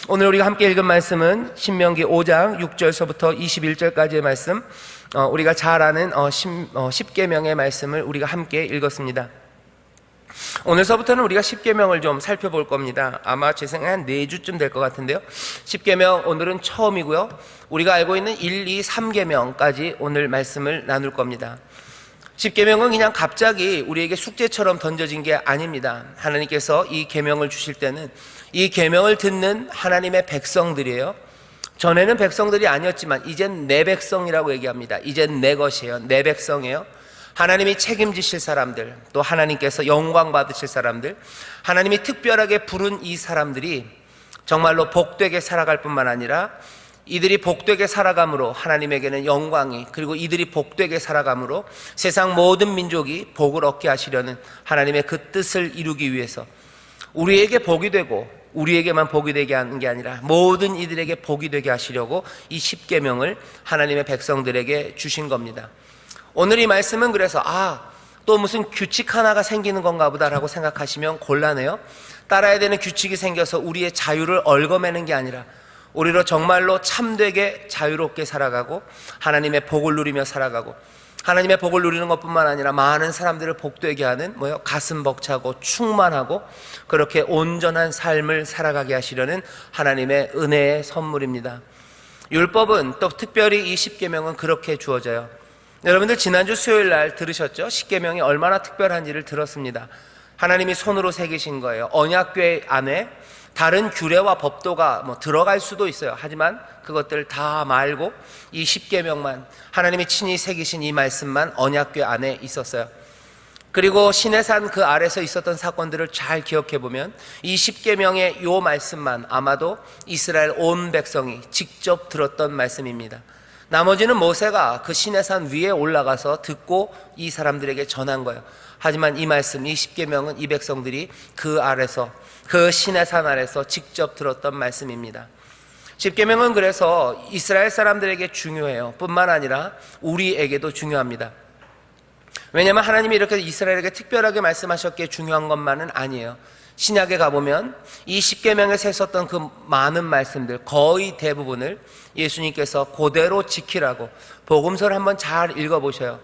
오늘 우리가 함께 읽은 말씀은 신명기 5장 6절서부터 21절까지의 말씀, 우리가 잘 아는 십계명의 말씀을 우리가 함께 읽었습니다. 오늘서부터는 우리가 십계명을 좀 살펴볼 겁니다. 아마 제 생각에 한 4주쯤 될 것 같은데요. 십계명 오늘은 처음이고요. 우리가 알고 있는 1, 2, 3계명까지 오늘 말씀을 나눌 겁니다. 십계명은 그냥 갑자기 우리에게 숙제처럼 던져진 게 아닙니다. 하나님께서 이 계명을 주실 때는 이 계명을 듣는 하나님의 백성들이에요. 전에는 백성들이 아니었지만 이젠 내 백성이라고 얘기합니다. 이젠 내 것이에요. 내 백성이에요. 하나님이 책임지실 사람들, 또 하나님께서 영광 받으실 사람들, 하나님이 특별하게 부른 이 사람들이 정말로 복되게 살아갈 뿐만 아니라 이들이 복되게 살아감으로 하나님에게는 영광이, 그리고 이들이 복되게 살아감으로 세상 모든 민족이 복을 얻게 하시려는 하나님의 그 뜻을 이루기 위해서 우리에게 복이 되고 우리에게만 복이 되게 하는 게 아니라 모든 이들에게 복이 되게 하시려고 이 십계명을 하나님의 백성들에게 주신 겁니다. 오늘 이 말씀은 그래서 또 무슨 규칙 하나가 생기는 건가 보다라고 생각하시면 곤란해요. 따라야 되는 규칙이 생겨서 우리의 자유를 얽어매는 게 아니라 우리로 정말로 참되게 자유롭게 살아가고 하나님의 복을 누리며 살아가고, 하나님의 복을 누리는 것뿐만 아니라 많은 사람들을 복되게 하는 가슴 벅차고 충만하고 그렇게 온전한 삶을 살아가게 하시려는 하나님의 은혜의 선물입니다. 율법은 또 특별히 이 십계명은 그렇게 주어져요. 여러분들 지난주 수요일 날 들으셨죠? 십계명이 얼마나 특별한지를 들었습니다. 하나님이 손으로 새기신 거예요. 언약궤 안에 다른 규례와 법도가 들어갈 수도 있어요. 하지만 그것들 다 말고 이 십계명만, 하나님이 친히 새기신 이 말씀만 언약궤 안에 있었어요. 그리고 시내산 그 아래서 있었던 사건들을 잘 기억해 보면 이 십계명의 요 말씀만 아마도 이스라엘 온 백성이 직접 들었던 말씀입니다. 나머지는 모세가 그 시내산 위에 올라가서 듣고 이 사람들에게 전한 거예요. 하지만 이 말씀, 이 십계명은 이 백성들이 그 아래서, 그 시내산 아래서 직접 들었던 말씀입니다. 십계명은 그래서 이스라엘 사람들에게 중요해요. 뿐만 아니라 우리에게도 중요합니다. 왜냐하면 하나님이 이렇게 이스라엘에게 특별하게 말씀하셨기에 중요한 것만은 아니에요. 신약에 가보면 이 십계명에서 있었던 그 많은 말씀들, 거의 대부분을 예수님께서 그대로 지키라고 복음서를 한번 잘 읽어보셔요.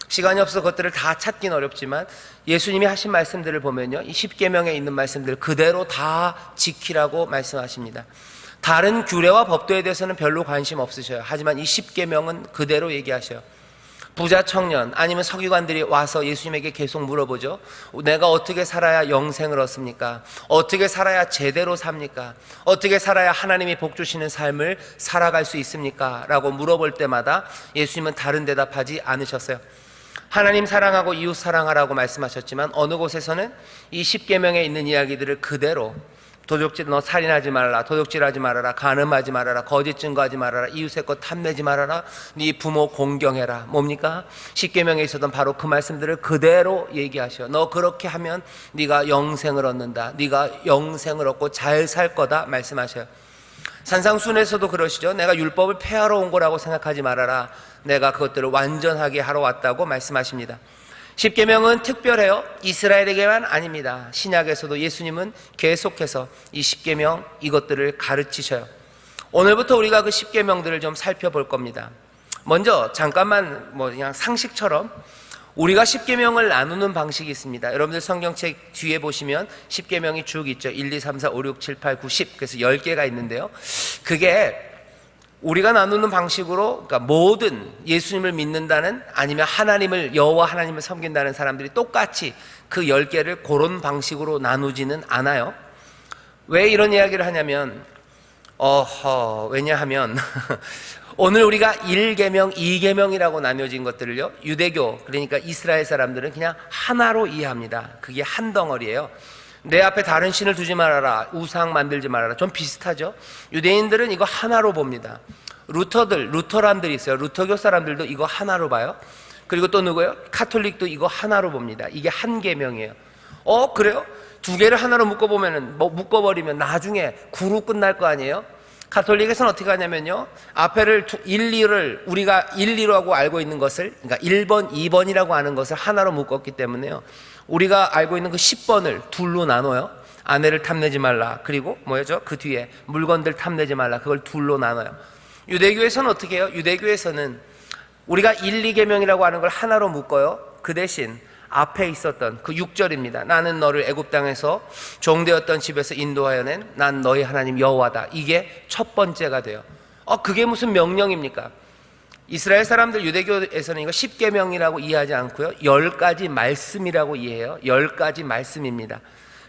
시간이 없어서 그것들을 다 찾긴 어렵지만 예수님이 하신 말씀들을 보면요, 이 십계명에 있는 말씀들 그대로 다 지키라고 말씀하십니다. 다른 규례와 법도에 대해서는 별로 관심 없으셔요. 하지만 이 십계명은 그대로 얘기하셔요. 부자 청년 아니면 서기관들이 와서 예수님에게 계속 물어보죠. 내가 어떻게 살아야 영생을 얻습니까? 어떻게 살아야 제대로 삽니까? 어떻게 살아야 하나님이 복 주시는 삶을 살아갈 수 있습니까? 라고 물어볼 때마다 예수님은 다른 대답하지 않으셨어요. 하나님 사랑하고 이웃 사랑하라고 말씀하셨지만 어느 곳에서는 이 십계명에 있는 이야기들을 그대로 너 살인하지 말아라, 도둑질하지 말아라, 간음하지 말아라, 거짓 증거하지 말아라, 이웃의 것 탐내지 말아라, 네 부모 공경해라. 뭡니까? 십계명에 있었던 바로 그 말씀들을 그대로 얘기하셔. 너 그렇게 하면 네가 영생을 얻는다, 네가 영생을 얻고 잘 살 거다 말씀하셔요. 산상순에서도 그러시죠. 내가 율법을 폐하러 온 거라고 생각하지 말아라, 내가 그것들을 완전하게 하러 왔다고 말씀하십니다. 십계명은 특별해요. 이스라엘에게만 아닙니다. 신약에서도 예수님은 계속해서 이 십계명 이것들을 가르치셔요. 오늘부터 우리가 그 십계명들을 좀 살펴볼 겁니다. 먼저 잠깐만 그냥 상식처럼 우리가 십계명을 나누는 방식이 있습니다. 여러분들 성경책 뒤에 보시면 십계명이 쭉 있죠. 1, 2, 3, 4, 5, 6, 7, 8, 9, 10 그래서 10개가 있는데요. 그게 우리가 나누는 방식으로, 그러니까 모든 예수님을 믿는다는, 아니면 하나님을, 여호와 하나님을 섬긴다는 사람들이 똑같이 그 10개를 그런 방식으로 나누지는 않아요. 왜 이런 이야기를 하냐면 왜냐하면 오늘 우리가 1계명, 2계명이라고 나뉘어진 것들을요, 유대교, 그러니까 이스라엘 사람들은 그냥 하나로 이해합니다. 그게 한 덩어리예요. 내 앞에 다른 신을 두지 말아라, 우상 만들지 말아라. 좀 비슷하죠? 유대인들은 이거 하나로 봅니다. 루터란들이 있어요. 루터교 사람들도 이거 하나로 봐요. 그리고 또 누구예요? 카톨릭도 이거 하나로 봅니다. 이게 한 계명이에요. 그래요? 두 개를 하나로 묶어버리면 나중에 구로 끝날 거 아니에요? 카톨릭에서는 어떻게 하냐면요, 앞에를 1, 2를 우리가 1, 2라고 알고 있는 것을, 그러니까 1번, 2번이라고 아는 것을 하나로 묶었기 때문에요, 우리가 알고 있는 그 10번을 둘로 나눠요. 아내를 탐내지 말라. 그리고 뭐였죠? 그 뒤에 물건들 탐내지 말라. 그걸 둘로 나눠요. 유대교에서는 어떻게 해요? 유대교에서는 우리가 1, 2계명이라고 하는 걸 하나로 묶어요. 그 대신 앞에 있었던 그 6절입니다. 나는 너를 애굽 땅에서 종되었던 집에서 인도하여 낸 난 너희 하나님 여호와다. 이게 첫 번째가 돼요. 그게 무슨 명령입니까? 이스라엘 사람들 유대교에서는 이거 10계명이라고 이해하지 않고요, 10가지 말씀이라고 이해해요. 10가지 말씀입니다.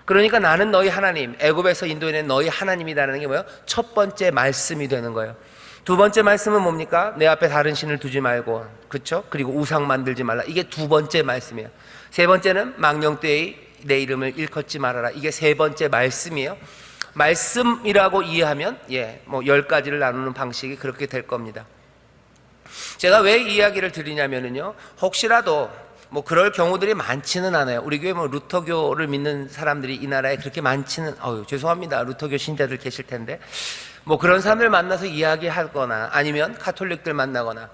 그러니까 나는 너희 하나님, 애굽에서 인도해낸 너희 하나님이라는 게 뭐예요? 첫 번째 말씀이 되는 거예요. 두 번째 말씀은 뭡니까? 내 앞에 다른 신을 두지 말고, 그렇죠? 그리고 우상 만들지 말라. 이게 두 번째 말씀이에요. 세 번째는 망령되이 내 이름을 일컫지 말아라. 이게 세 번째 말씀이에요. 말씀이라고 이해하면 10가지를 나누는 방식이 그렇게 될 겁니다. 제가 왜 이 이야기를 드리냐면요, 혹시라도 그럴 경우들이 많지는 않아요. 우리 교회 루터교를 믿는 사람들이 이 나라에 그렇게 많지는, 죄송합니다. 루터교 신자들 계실 텐데, 그런 사람들 만나서 이야기하거나 아니면 카톨릭들 만나거나,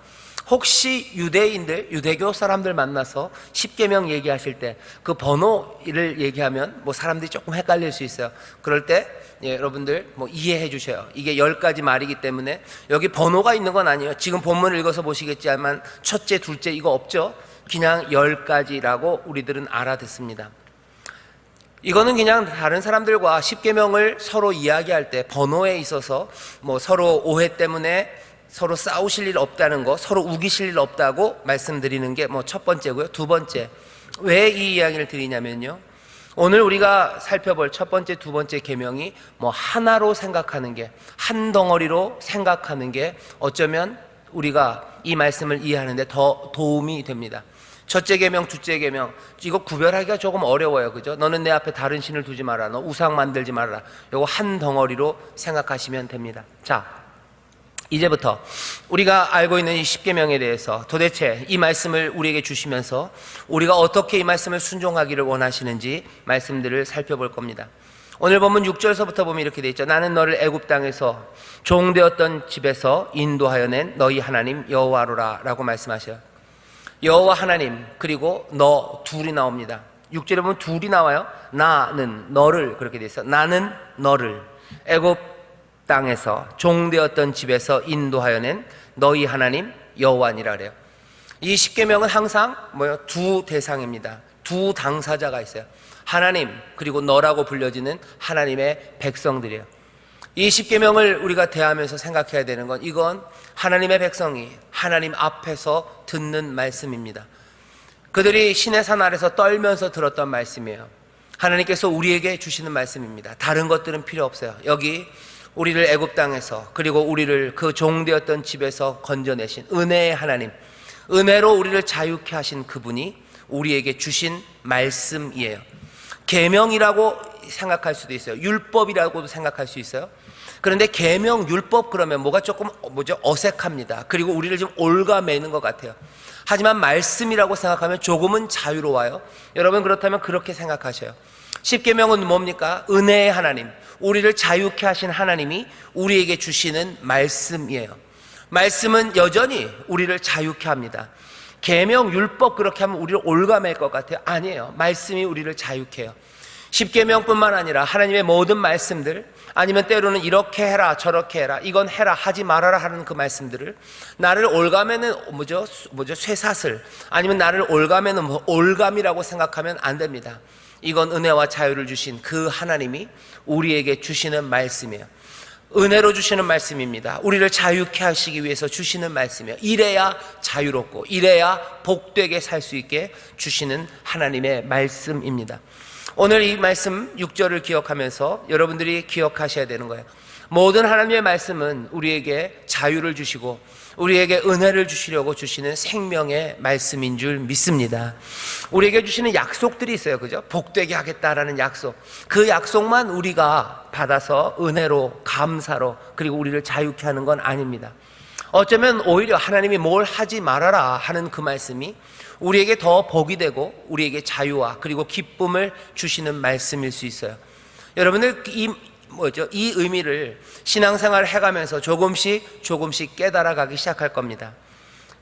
혹시 유대인들, 유대교 사람들 만나서 10계명 얘기하실 때 그 번호를 얘기하면 사람들이 조금 헷갈릴 수 있어요. 그럴 때 여러분들 이해해 주셔요. 이게 10가지 말이기 때문에 여기 번호가 있는 건 아니에요. 지금 본문을 읽어서 보시겠지만 첫째, 둘째 이거 없죠. 그냥 10가지라고 우리들은 알아듣습니다. 이거는 그냥 다른 사람들과 10계명을 서로 이야기할 때 번호에 있어서 서로 오해 때문에 서로 싸우실 일 없다는 거, 서로 우기실 일 없다고 말씀드리는 게 첫 번째고요. 두 번째, 왜 이 이야기를 드리냐면요, 오늘 우리가 살펴볼 첫 번째, 두 번째 계명이 하나로 생각하는 게, 한 덩어리로 생각하는 게 어쩌면 우리가 이 말씀을 이해하는데 더 도움이 됩니다. 첫째 계명, 둘째 계명, 이거 구별하기가 조금 어려워요. 그죠? 너는 내 앞에 다른 신을 두지 마라. 너 우상 만들지 말아라. 이거 한 덩어리로 생각하시면 됩니다. 자, 이제부터 우리가 알고 있는 이 10계명에 대해서 도대체 이 말씀을 우리에게 주시면서 우리가 어떻게 이 말씀을 순종하기를 원하시는지 말씀들을 살펴볼 겁니다. 오늘 본문 6절서부터 보면 이렇게 돼 있죠. 나는 너를 애굽 땅에서 종되었던 집에서 인도하여 낸 너희 하나님 여호와로라 라고 말씀하셔요. 여호와 하나님, 그리고 너 둘이 나옵니다. 6절에 보면 둘이 나와요. 나는 너를, 그렇게 돼 있어요. 나는 너를 애굽 땅에서 종되었던 집에서 인도하여 낸 너희 하나님 여호와니라 그래요. 이 10계명은 항상 두 대상입니다. 두 당사자가 있어요. 하나님, 그리고 너라고 불려지는 하나님의 백성들이에요. 이 10계명을 우리가 대하면서 생각해야 되는 건, 이건 하나님의 백성이 하나님 앞에서 듣는 말씀입니다. 그들이 시내산 아래서 떨면서 들었던 말씀이에요. 하나님께서 우리에게 주시는 말씀입니다. 다른 것들은 필요 없어요. 여기 우리를 애굽 땅에서, 그리고 우리를 그 종되었던 집에서 건져내신 은혜의 하나님, 은혜로 우리를 자유케 하신 그분이 우리에게 주신 말씀이에요. 계명이라고 생각할 수도 있어요. 율법이라고도 생각할 수 있어요. 그런데 계명, 율법 그러면 뭐가 조금 어색합니다. 그리고 우리를 좀 올가매는 것 같아요. 하지만 말씀이라고 생각하면 조금은 자유로워요. 여러분, 그렇다면 그렇게 생각하셔요. 10계명은 뭡니까? 은혜의 하나님, 우리를 자유케 하신 하나님이 우리에게 주시는 말씀이에요. 말씀은 여전히 우리를 자유케 합니다. 계명, 율법 그렇게 하면 우리를 올가맬 것 같아요. 아니에요. 말씀이 우리를 자유케 해요. 10계명뿐만 아니라 하나님의 모든 말씀들, 아니면 때로는 이렇게 해라 저렇게 해라, 이건 해라 하지 말아라 하는 그 말씀들을, 나를 올가매는 쇠사슬, 아니면 나를 올가매는 올감이라고 생각하면 안 됩니다. 이건 은혜와 자유를 주신 그 하나님이 우리에게 주시는 말씀이에요. 은혜로 주시는 말씀입니다. 우리를 자유케 하시기 위해서 주시는 말씀이에요. 이래야 자유롭고 이래야 복되게 살 수 있게 주시는 하나님의 말씀입니다. 오늘 이 말씀 6절을 기억하면서 여러분들이 기억하셔야 되는 거예요. 모든 하나님의 말씀은 우리에게 자유를 주시고 우리에게 은혜를 주시려고 주시는 생명의 말씀인 줄 믿습니다. 우리에게 주시는 약속들이 있어요. 그죠? 복되게 하겠다라는 약속. 그 약속만 우리가 받아서 은혜로, 감사로, 그리고 우리를 자유케 하는 건 아닙니다. 어쩌면 오히려 하나님이 뭘 하지 말아라 하는 그 말씀이 우리에게 더 복이 되고 우리에게 자유와 그리고 기쁨을 주시는 말씀일 수 있어요. 여러분들 이 의미를 신앙생활을 해가면서 조금씩 깨달아가기 시작할 겁니다.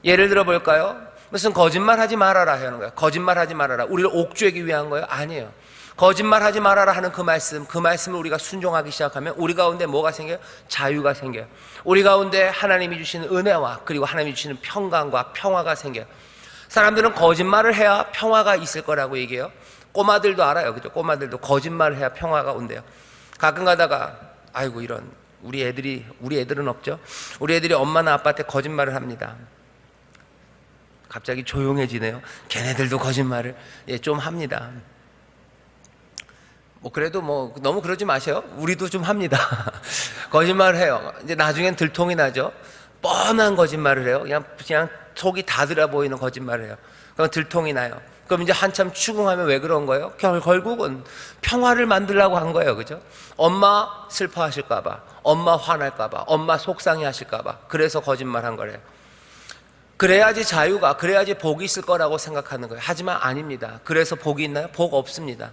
예를 들어 볼까요? 무슨 거짓말하지 말아라 하는 거예요. 거짓말하지 말아라. 우리를 옥죄기 위한 거예요? 아니에요. 거짓말하지 말아라 하는 그 말씀을 우리가 순종하기 시작하면 우리 가운데 뭐가 생겨요? 자유가 생겨요. 우리 가운데 하나님이 주시는 은혜와 그리고 하나님이 주시는 평강과 평화가 생겨요. 사람들은 거짓말을 해야 평화가 있을 거라고 얘기해요. 꼬마들도 알아요, 그죠? 꼬마들도 거짓말을 해야 평화가 온대요. 가끔 가다가 아이고 이런 우리 애들은 없죠. 우리 애들이 엄마나 아빠한테 거짓말을 합니다. 갑자기 조용해지네요. 걔네들도 거짓말을 좀 합니다. 그래도 너무 그러지 마세요. 우리도 좀 합니다. 거짓말을 해요. 이제 나중엔 들통이 나죠. 뻔한 거짓말을 해요. 그냥 속이 다 들어 보이는 거짓말을 해요. 그럼 들통이 나요. 그럼 이제 한참 추궁하면 왜 그런 거예요? 결국은 평화를 만들려고 한 거예요. 그죠? 엄마 슬퍼하실까봐, 엄마 화날까봐, 엄마 속상해 하실까봐. 그래서 거짓말 한 거래요. 그래야지 자유가, 그래야지 복이 있을 거라고 생각하는 거예요. 하지만 아닙니다. 그래서 복이 있나요? 복 없습니다.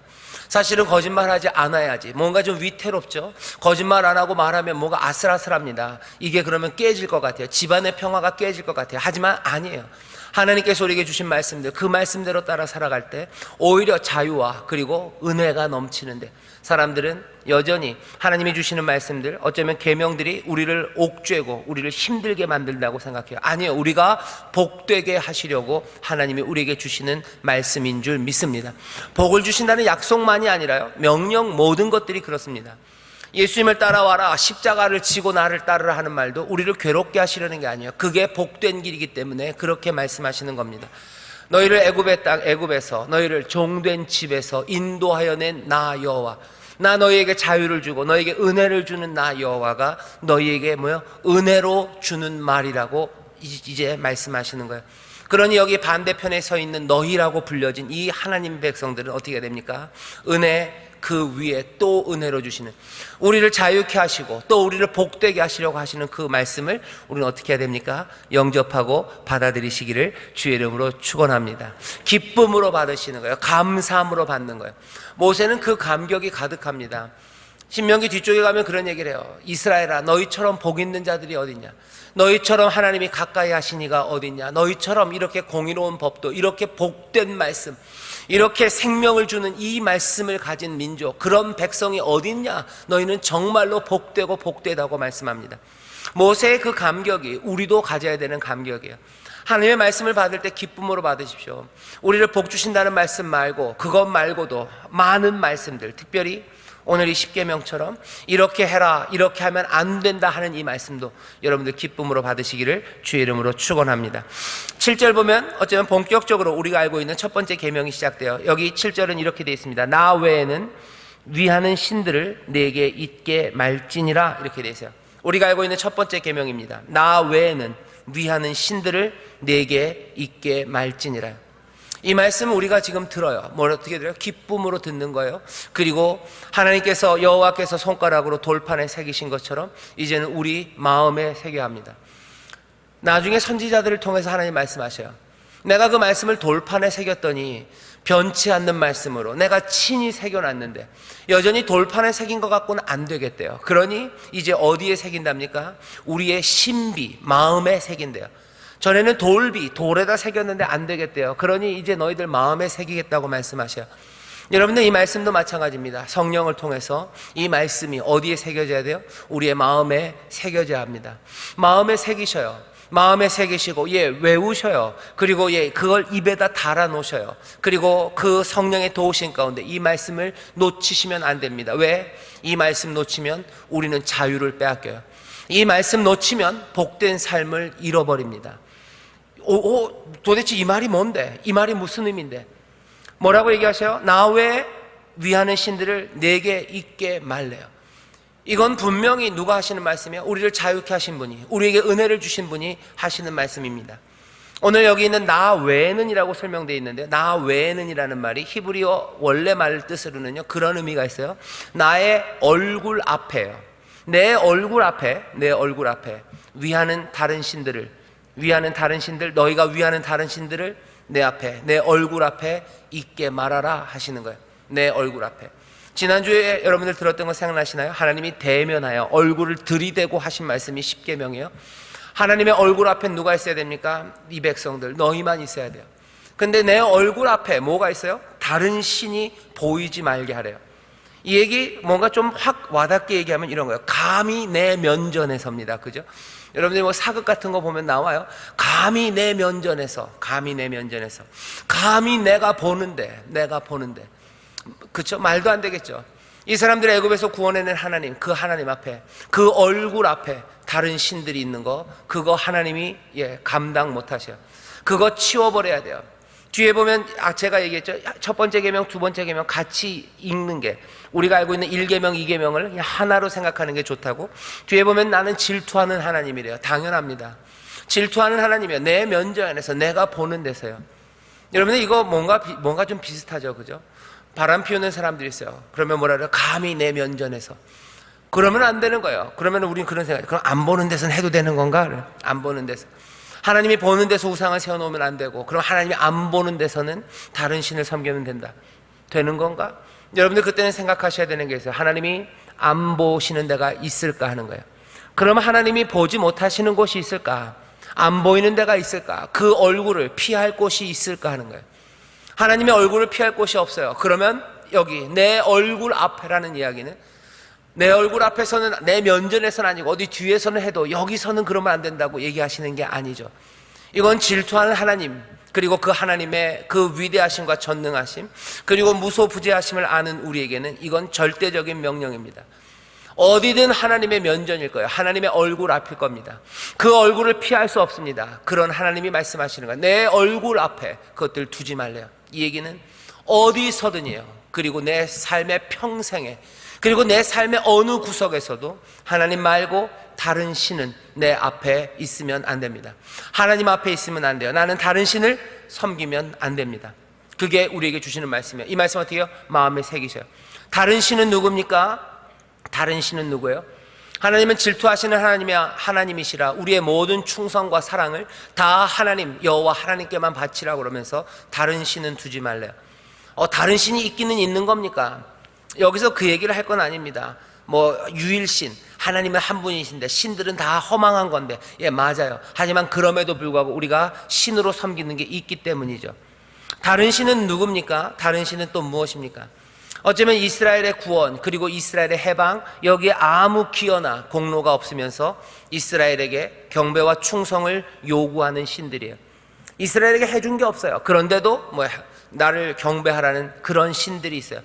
사실은 거짓말하지 않아야지 뭔가 좀 위태롭죠. 거짓말 안 하고 말하면 뭔가 아슬아슬합니다. 이게 그러면 깨질 것 같아요. 집안의 평화가 깨질 것 같아요. 하지만 아니에요. 하나님께서 우리에게 주신 말씀들, 그 말씀대로 따라 살아갈 때 오히려 자유와 그리고 은혜가 넘치는데, 사람들은 여전히 하나님이 주시는 말씀들, 어쩌면 계명들이 우리를 옥죄고 우리를 힘들게 만든다고 생각해요. 아니에요. 우리가 복되게 하시려고 하나님이 우리에게 주시는 말씀인 줄 믿습니다. 복을 주신다는 약속만이 아니라요, 명령 모든 것들이 그렇습니다. 예수님을 따라와라, 십자가를 지고 나를 따르라 하는 말도 우리를 괴롭게 하시려는 게 아니에요. 그게 복된 길이기 때문에 그렇게 말씀하시는 겁니다. 너희를 애굽의 땅, 애굽에서 너희를 종된 집에서 인도하여 낸 나 여호와, 나 너희에게 자유를 주고 너희에게 은혜를 주는 나 여호와가 너희에게 은혜로 주는 말이라고 이제 말씀하시는 거예요. 그러니 여기 반대편에 서 있는 너희라고 불려진 이 하나님 백성들은 어떻게 됩니까? 은혜 그 위에 또 은혜로 주시는, 우리를 자유케 하시고 또 우리를 복되게 하시려고 하시는 그 말씀을 우리는 어떻게 해야 됩니까? 영접하고 받아들이시기를 주의 이름으로 축원합니다. 기쁨으로 받으시는 거예요. 감사함으로 받는 거예요. 모세는 그 감격이 가득합니다. 신명기 뒤쪽에 가면 그런 얘기를 해요. 이스라엘아, 너희처럼 복 있는 자들이 어딨냐? 너희처럼 하나님이 가까이 하시니가 어딨냐? 너희처럼 이렇게 공의로운 법도, 이렇게 복된 말씀, 이렇게 생명을 주는 이 말씀을 가진 민족, 그런 백성이 어딨냐? 너희는 정말로 복되고 복되다고 말씀합니다. 모세의 그 감격이 우리도 가져야 되는 감격이에요. 하나님의 말씀을 받을 때 기쁨으로 받으십시오. 우리를 복 주신다는 말씀 말고, 그것 말고도 많은 말씀들, 특별히 오늘 이 십계명처럼 이렇게 해라, 이렇게 하면 안 된다 하는 이 말씀도 여러분들 기쁨으로 받으시기를 주의 이름으로 축원합니다. 7절 보면 어쩌면 본격적으로 우리가 알고 있는 첫 번째 계명이 시작돼요. 여기 7절은 이렇게 되어 있습니다. 나 외에는 위하는 신들을 내게 있게 말지니라, 이렇게 되어 있어요. 우리가 알고 있는 첫 번째 계명입니다. 나 외에는 위하는 신들을 내게 있게 말지니라. 이 말씀을 우리가 지금 들어요. 뭘 어떻게 들어요? 기쁨으로 듣는 거예요. 그리고 하나님께서, 여호와께서 손가락으로 돌판에 새기신 것처럼 이제는 우리 마음에 새겨야 합니다. 나중에 선지자들을 통해서 하나님 말씀하셔요. 내가 그 말씀을 돌판에 새겼더니 변치 않는 말씀으로 내가 친히 새겨놨는데 여전히 돌판에 새긴 것 갖고는 안 되겠대요. 그러니 이제 어디에 새긴답니까? 우리의 신비, 마음에 새긴대요. 전에는 돌에다 새겼는데 안 되겠대요. 그러니 이제 너희들 마음에 새기겠다고 말씀하셔요. 여러분들, 이 말씀도 마찬가지입니다. 성령을 통해서 이 말씀이 어디에 새겨져야 돼요? 우리의 마음에 새겨져야 합니다. 마음에 새기셔요. 마음에 새기시고 외우셔요. 그리고 그걸 입에다 달아 놓으셔요. 그리고 그 성령의 도우신 가운데 이 말씀을 놓치시면 안 됩니다. 왜? 이 말씀 놓치면 우리는 자유를 빼앗겨요. 이 말씀 놓치면 복된 삶을 잃어버립니다. 도대체 이 말이 뭔데? 이 말이 무슨 의미인데? 뭐라고 얘기하세요? 나 외에 위하는 신들을 내게 있게 말래요. 이건 분명히 누가 하시는 말씀이에요? 우리를 자유케 하신 분이, 우리에게 은혜를 주신 분이 하시는 말씀입니다. 오늘 여기 있는 나 외에는 이라고 설명되어 있는데, 나 외에는 이라는 말이 히브리어 원래 말 뜻으로는요, 그런 의미가 있어요. 나의 얼굴 앞에요. 내 얼굴 앞에 위하는 다른 신들, 너희가 위하는 다른 신들을 내 앞에, 내 얼굴 앞에 있게 말하라 하시는 거예요. 내 얼굴 앞에. 지난주에 여러분들 들었던 거 생각나시나요? 하나님이 대면하여 얼굴을 들이대고 하신 말씀이 십계명이에요. 하나님의 얼굴 앞에 누가 있어야 됩니까? 이 백성들, 너희만 있어야 돼요. 근데 내 얼굴 앞에 뭐가 있어요? 다른 신이 보이지 말게 하래요. 이 얘기 뭔가 좀 확 와닿게 얘기하면 이런 거예요. 감히 내 면전에 섭니다. 그죠? 여러분들 뭐 사극 같은 거 보면 나와요. 감히 내 면전에서, 감히 내 면전에서, 감히 내가 보는데. 그쵸? 말도 안 되겠죠. 이 사람들 애굽에서 구원해낸 하나님, 그 하나님 앞에, 그 얼굴 앞에 다른 신들이 있는 거, 그거 하나님이 감당 못 하셔요. 그거 치워버려야 돼요. 뒤에 보면 제가 얘기했죠. 첫 번째 계명, 두 번째 계명 같이 읽는 게, 우리가 알고 있는 1계명, 2계명을 그냥 하나로 생각하는 게 좋다고. 뒤에 보면 나는 질투하는 하나님이래요. 당연합니다. 질투하는 하나님이요. 내 면전에서, 내가 보는 데서요. 여러분들 이거 뭔가 좀 비슷하죠, 그죠? 바람 피우는 사람들이 있어요. 그러면 뭐라 그래요? 감히 내 면전에서. 그러면 안 되는 거예요. 그러면 우린 그런 생각, 그럼 안 보는 데서는 해도 되는 건가? 그래요. 안 보는 데서. 하나님이 보는 데서 우상을 세워놓으면 안 되고, 그럼 하나님이 안 보는 데서는 다른 신을 섬기면 된다. 되는 건가? 여러분들 그때는 생각하셔야 되는 게 있어요. 하나님이 안 보시는 데가 있을까 하는 거예요. 그러면 하나님이 보지 못하시는 곳이 있을까? 안 보이는 데가 있을까? 그 얼굴을 피할 곳이 있을까 하는 거예요. 하나님의 얼굴을 피할 곳이 없어요. 그러면 여기 내 얼굴 앞에라는 이야기는, 내 얼굴 앞에서는, 내 면전에서는 아니고 어디 뒤에서는 해도 여기서는 그러면 안 된다고 얘기하시는 게 아니죠. 이건 질투하는 하나님, 그리고 그 하나님의 그 위대하심과 전능하심, 그리고 무소부재하심을 아는 우리에게는 이건 절대적인 명령입니다. 어디든 하나님의 면전일 거예요. 하나님의 얼굴 앞일 겁니다. 그 얼굴을 피할 수 없습니다. 그런 하나님이 말씀하시는 거예요. 내 얼굴 앞에 그것들 두지 말래요. 이 얘기는 어디서든이에요. 그리고 내 삶의 평생에, 그리고 내 삶의 어느 구석에서도 하나님 말고 다른 신은 내 앞에 있으면 안 됩니다. 하나님 앞에 있으면 안 돼요. 나는 다른 신을 섬기면 안 됩니다. 그게 우리에게 주시는 말씀이에요. 이 말씀 어떻게 해요? 마음에 새기셔요. 다른 신은 누굽니까? 다른 신은 누구예요? 하나님은 질투하시는 하나님이시라 우리의 모든 충성과 사랑을 다 하나님, 여호와 하나님께만 바치라고 그러면서 다른 신은 두지 말래요. 다른 신이 있기는 있는 겁니까? 여기서 그 얘기를 할 건 아닙니다. 뭐 유일신, 하나님은 한 분이신데 신들은 다 허망한 건데, 예, 맞아요. 하지만 그럼에도 불구하고 우리가 신으로 섬기는 게 있기 때문이죠. 다른 신은 누굽니까? 다른 신은 또 무엇입니까? 어쩌면 이스라엘의 구원, 그리고 이스라엘의 해방, 여기에 아무 기여나 공로가 없으면서 이스라엘에게 경배와 충성을 요구하는 신들이에요. 이스라엘에게 해준 게 없어요. 그런데도 나를 경배하라는 그런 신들이 있어요.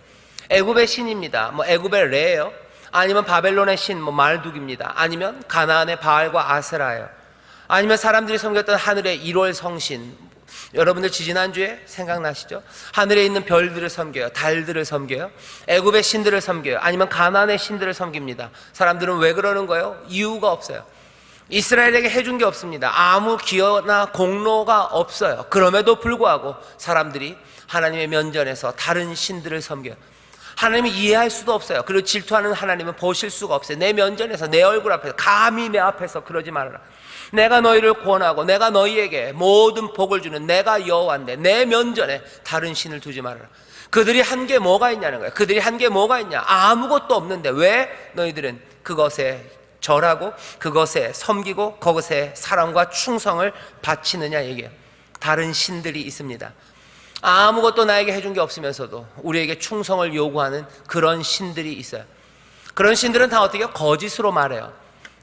애굽의 신입니다. 애굽의 레예요. 아니면 바벨론의 신, 말둑입니다. 아니면 가나안의 바알과 아세라예요. 아니면 사람들이 섬겼던 하늘의 1월 성신. 여러분들 지지난주에 생각나시죠? 하늘에 있는 별들을 섬겨요. 달들을 섬겨요. 애굽의 신들을 섬겨요. 아니면 가나안의 신들을 섬깁니다. 사람들은 왜 그러는 거예요? 이유가 없어요. 이스라엘에게 해준 게 없습니다. 아무 기여나 공로가 없어요. 그럼에도 불구하고 사람들이 하나님의 면전에서 다른 신들을 섬겨요. 하나님을 이해할 수도 없어요. 그리고 질투하는 하나님은 보실 수가 없어요. 내 면전에서, 내 얼굴 앞에서, 감히 내 앞에서 그러지 말아라. 내가 너희를 구원하고 내가 너희에게 모든 복을 주는 내가 여호와인데 내 면전에 다른 신을 두지 말아라. 그들이 한 게 뭐가 있냐는 거예요. 그들이 한 게 뭐가 있냐? 아무것도 없는데 왜 너희들은 그것에 절하고 그것에 섬기고 그것에 사랑과 충성을 바치느냐 얘기해요. 다른 신들이 있습니다. 아무것도 나에게 해준 게 없으면서도 우리에게 충성을 요구하는 그런 신들이 있어요. 그런 신들은 다 어떻게 해요? 거짓으로 말해요.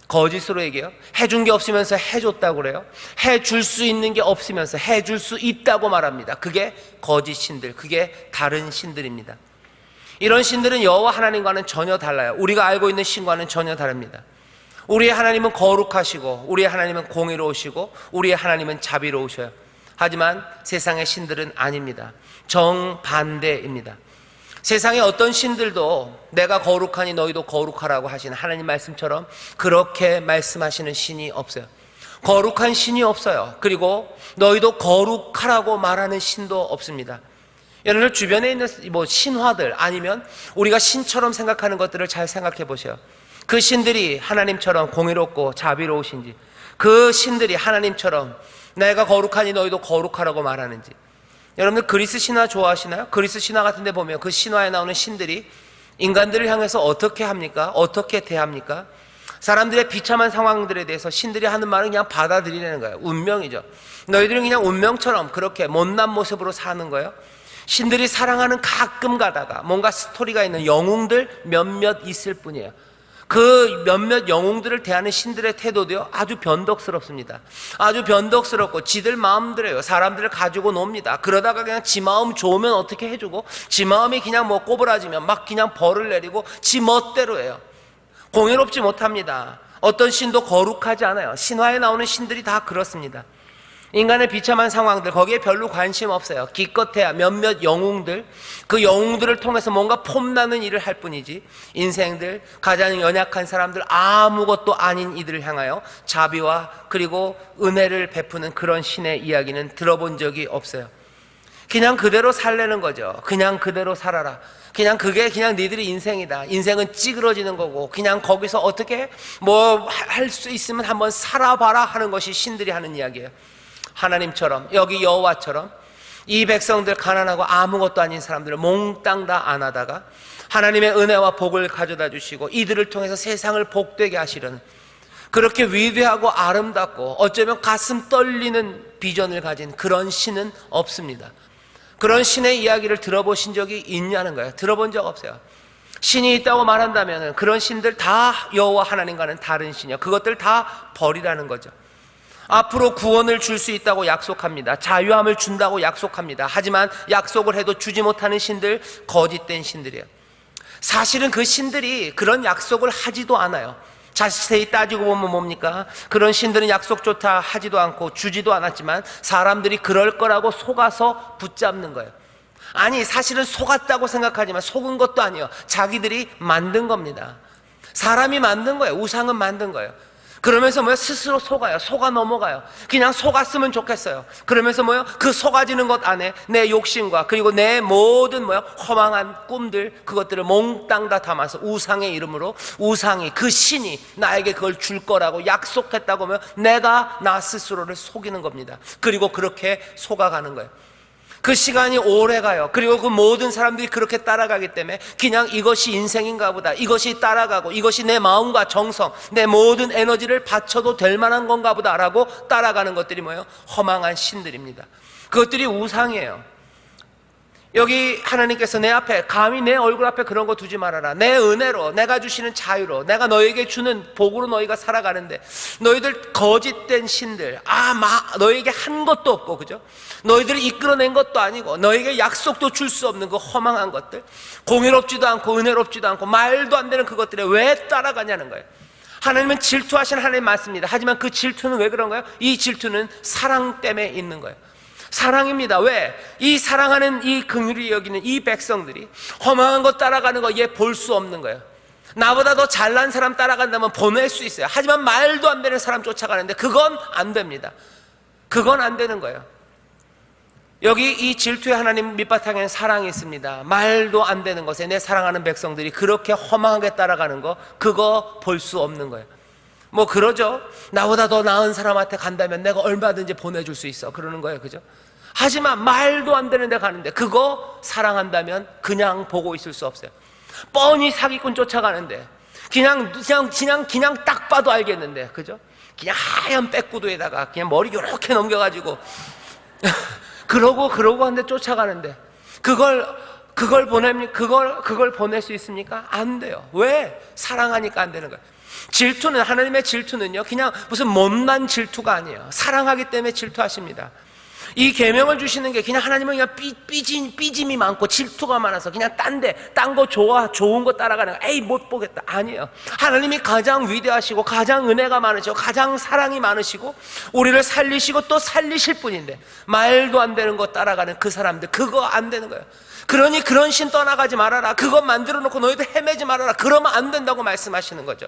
거짓으로 얘기해요. 해준 게 없으면서 해줬다고 그래요. 해줄 수 있는 게 없으면서 해줄 수 있다고 말합니다. 그게 거짓 신들, 그게 다른 신들입니다. 이런 신들은 여호와 하나님과는 전혀 달라요. 우리가 알고 있는 신과는 전혀 다릅니다. 우리의 하나님은 거룩하시고 우리의 하나님은 공의로우시고 우리의 하나님은 자비로우셔요. 하지만 세상의 신들은 아닙니다. 정반대입니다. 세상의 어떤 신들도 내가 거룩하니 너희도 거룩하라고 하시는 하나님 말씀처럼 그렇게 말씀하시는 신이 없어요. 거룩한 신이 없어요. 그리고 너희도 거룩하라고 말하는 신도 없습니다. 여러분 주변에 있는 신화들 아니면 우리가 신처럼 생각하는 것들을 잘 생각해 보세요. 그 신들이 하나님처럼 공의롭고 자비로우신지, 그 신들이 하나님처럼 내가 거룩하니 너희도 거룩하라고 말하는지. 여러분들 그리스 신화 좋아하시나요? 그리스 신화 같은 데 보면 그 신화에 나오는 신들이 인간들을 향해서 어떻게 합니까? 어떻게 대합니까? 사람들의 비참한 상황들에 대해서 신들이 하는 말은 그냥 받아들이는 거예요. 운명이죠. 너희들은 그냥 운명처럼 그렇게 못난 모습으로 사는 거예요. 신들이 사랑하는 가끔 가다가 뭔가 스토리가 있는 영웅들 몇몇 있을 뿐이에요. 그 몇몇 영웅들을 대하는 신들의 태도도요 아주 변덕스럽습니다. 아주 변덕스럽고 지들 마음대로요 사람들을 가지고 놉니다. 그러다가 그냥 지 마음 좋으면 어떻게 해주고, 지 마음이 그냥 뭐 꼬부라지면 막 그냥 벌을 내리고 지 멋대로 해요. 공의롭지 못합니다. 어떤 신도 거룩하지 않아요. 신화에 나오는 신들이 다 그렇습니다. 인간의 비참한 상황들, 거기에 별로 관심 없어요. 기껏해야 몇몇 영웅들, 그 영웅들을 통해서 뭔가 폼나는 일을 할 뿐이지, 인생들, 가장 연약한 사람들, 아무것도 아닌 이들을 향하여 자비와 그리고 은혜를 베푸는 그런 신의 이야기는 들어본 적이 없어요. 그냥 그대로 살려는 거죠. 그냥 그대로 살아라. 그냥 그게 그냥 니들의 인생이다. 인생은 찌그러지는 거고 그냥 거기서 어떻게 뭐 할 수 있으면 한번 살아봐라 하는 것이 신들이 하는 이야기예요. 하나님처럼, 여기 여호와처럼 이 백성들, 가난하고 아무것도 아닌 사람들을 몽땅 다 안하다가 하나님의 은혜와 복을 가져다 주시고 이들을 통해서 세상을 복되게 하시려는, 그렇게 위대하고 아름답고 어쩌면 가슴 떨리는 비전을 가진 그런 신은 없습니다. 그런 신의 이야기를 들어보신 적이 있냐는 거예요. 들어본 적 없어요. 신이 있다고 말한다면 그런 신들 다 여호와 하나님과는 다른 신이요, 그것들 다 버리라는 거죠. 앞으로 구원을 줄 수 있다고 약속합니다. 자유함을 준다고 약속합니다. 하지만 약속을 해도 주지 못하는 신들, 거짓된 신들이에요. 사실은 그 신들이 그런 약속을 하지도 않아요. 자세히 따지고 보면 뭡니까? 그런 신들은 약속조차 하지도 않고 주지도 않았지만 사람들이 그럴 거라고 속아서 붙잡는 거예요. 아니, 사실은 속았다고 생각하지만 속은 것도 아니에요. 자기들이 만든 겁니다. 사람이 만든 거예요. 우상은 만든 거예요. 그러면서 뭐요? 스스로 속아요. 속아 넘어가요. 그냥 속았으면 좋겠어요. 그러면서 뭐요? 그 속아지는 것 안에 내 욕심과 그리고 내 모든 뭐요? 허망한 꿈들, 그것들을 몽땅 다 담아서 우상의 이름으로, 우상이, 그 신이 나에게 그걸 줄 거라고 약속했다고 하면 내가 나 스스로를 속이는 겁니다. 그리고 그렇게 속아가는 거예요. 그 시간이 오래 가요. 그리고 그 모든 사람들이 그렇게 따라가기 때문에 그냥 이것이 인생인가 보다, 이것이 따라가고 이것이 내 마음과 정성, 내 모든 에너지를 바쳐도 될 만한 건가 보다 라고 따라가는 것들이 뭐예요? 허망한 신들입니다. 그것들이 우상이에요. 여기 하나님께서 내 앞에, 감히 내 얼굴 앞에 그런 거 두지 말아라. 내 은혜로, 내가 주시는 자유로, 내가 너에게 주는 복으로 너희가 살아가는데 너희들 거짓된 신들, 너에게 한 것도 없고, 그죠? 너희들이 이끌어낸 것도 아니고 너에게 약속도 줄 수 없는 그 허망한 것들, 공의롭지도 않고 은혜롭지도 않고 말도 안 되는 그것들에 왜 따라가냐는 거예요. 하나님은 질투하신 하나님 맞습니다. 하지만 그 질투는 왜 그런가요? 이 질투는 사랑 때문에 있는 거예요. 사랑입니다. 왜? 이 사랑하는 이 긍휼히 여기는 이 백성들이 허망한 것 따라가는 거 얘 볼 수 없는 거예요. 나보다 더 잘난 사람 따라간다면 보낼 수 있어요. 하지만 말도 안 되는 사람 쫓아가는데 그건 안 됩니다. 그건 안 되는 거예요. 여기 이 질투의 하나님 밑바탕에는 사랑이 있습니다. 말도 안 되는 것에 내 사랑하는 백성들이 그렇게 허망하게 따라가는 거, 그거 볼 수 없는 거예요. 뭐 그러죠. 나보다 더 나은 사람한테 간다면 내가 얼마든지 보내줄 수 있어, 그러는 거예요. 그죠? 하지만 말도 안 되는 데 가는데 그거 사랑한다면 그냥 보고 있을 수 없어요. 뻔히 사기꾼 쫓아가는데 그냥 딱 봐도 알겠는데, 그죠? 그냥 하얀 백구두에다가 그냥 머리 요렇게 넘겨가지고 그러고 한데 쫓아가는데 그걸 보냅니까? 그걸 보낼 수 있습니까? 안 돼요. 왜? 사랑하니까 안 되는 거예요. 질투는, 하나님의 질투는요 그냥 무슨 못난 질투가 아니에요. 사랑하기 때문에 질투하십니다. 이 계명을 주시는 게 그냥 하나님은 그냥 삐짐이 많고 질투가 많아서 그냥 딴 거 좋은 거 따라가는 거, 에이 못 보겠다, 아니에요. 하나님이 가장 위대하시고 가장 은혜가 많으시고 가장 사랑이 많으시고 우리를 살리시고 또 살리실 분인데 말도 안 되는 거 따라가는 그 사람들, 그거 안 되는 거예요. 그러니 그런 신 떠나가지 말아라. 그거 만들어 놓고 너희들 헤매지 말아라. 그러면 안 된다고 말씀하시는 거죠.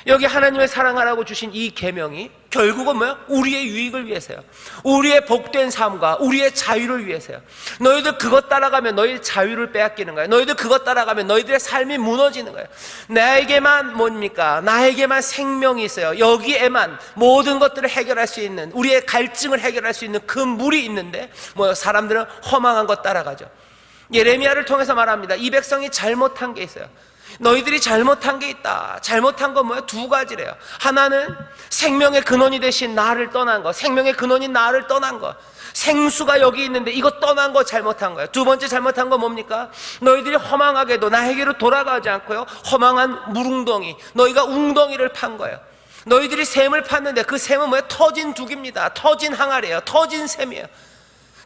여기 하나님의 사랑하라고 주신 이 계명이 결국은 뭐야? 우리의 유익을 위해서요. 우리의 복된 삶과 우리의 자유를 위해서요. 너희들 그것 따라가면 너희의 자유를 빼앗기는 거예요. 너희들 그것 따라가면 너희들의 삶이 무너지는 거예요. 나에게만 뭡니까? 나에게만 생명이 있어요. 여기에만 모든 것들을 해결할 수 있는, 우리의 갈증을 해결할 수 있는 그 물이 있는데 사람들은 허망한 것 따라가죠. 예레미야를 통해서 말합니다. 이 백성이 잘못한 게 있어요. 너희들이 잘못한 게 있다. 잘못한 건 뭐예요? 두 가지래요. 하나는 생명의 근원이 되신 나를 떠난 거, 생명의 근원인 나를 떠난 거, 생수가 여기 있는데 이거 떠난 거 잘못한 거예요. 두 번째 잘못한 건 뭡니까? 너희들이 허망하게도 나에게로 돌아가지 않고요, 허망한 물웅덩이, 너희가 웅덩이를 판 거예요. 너희들이 샘을 팠는데 그 샘은 뭐예요? 터진 둑입니다. 터진 항아리예요. 터진 샘이에요.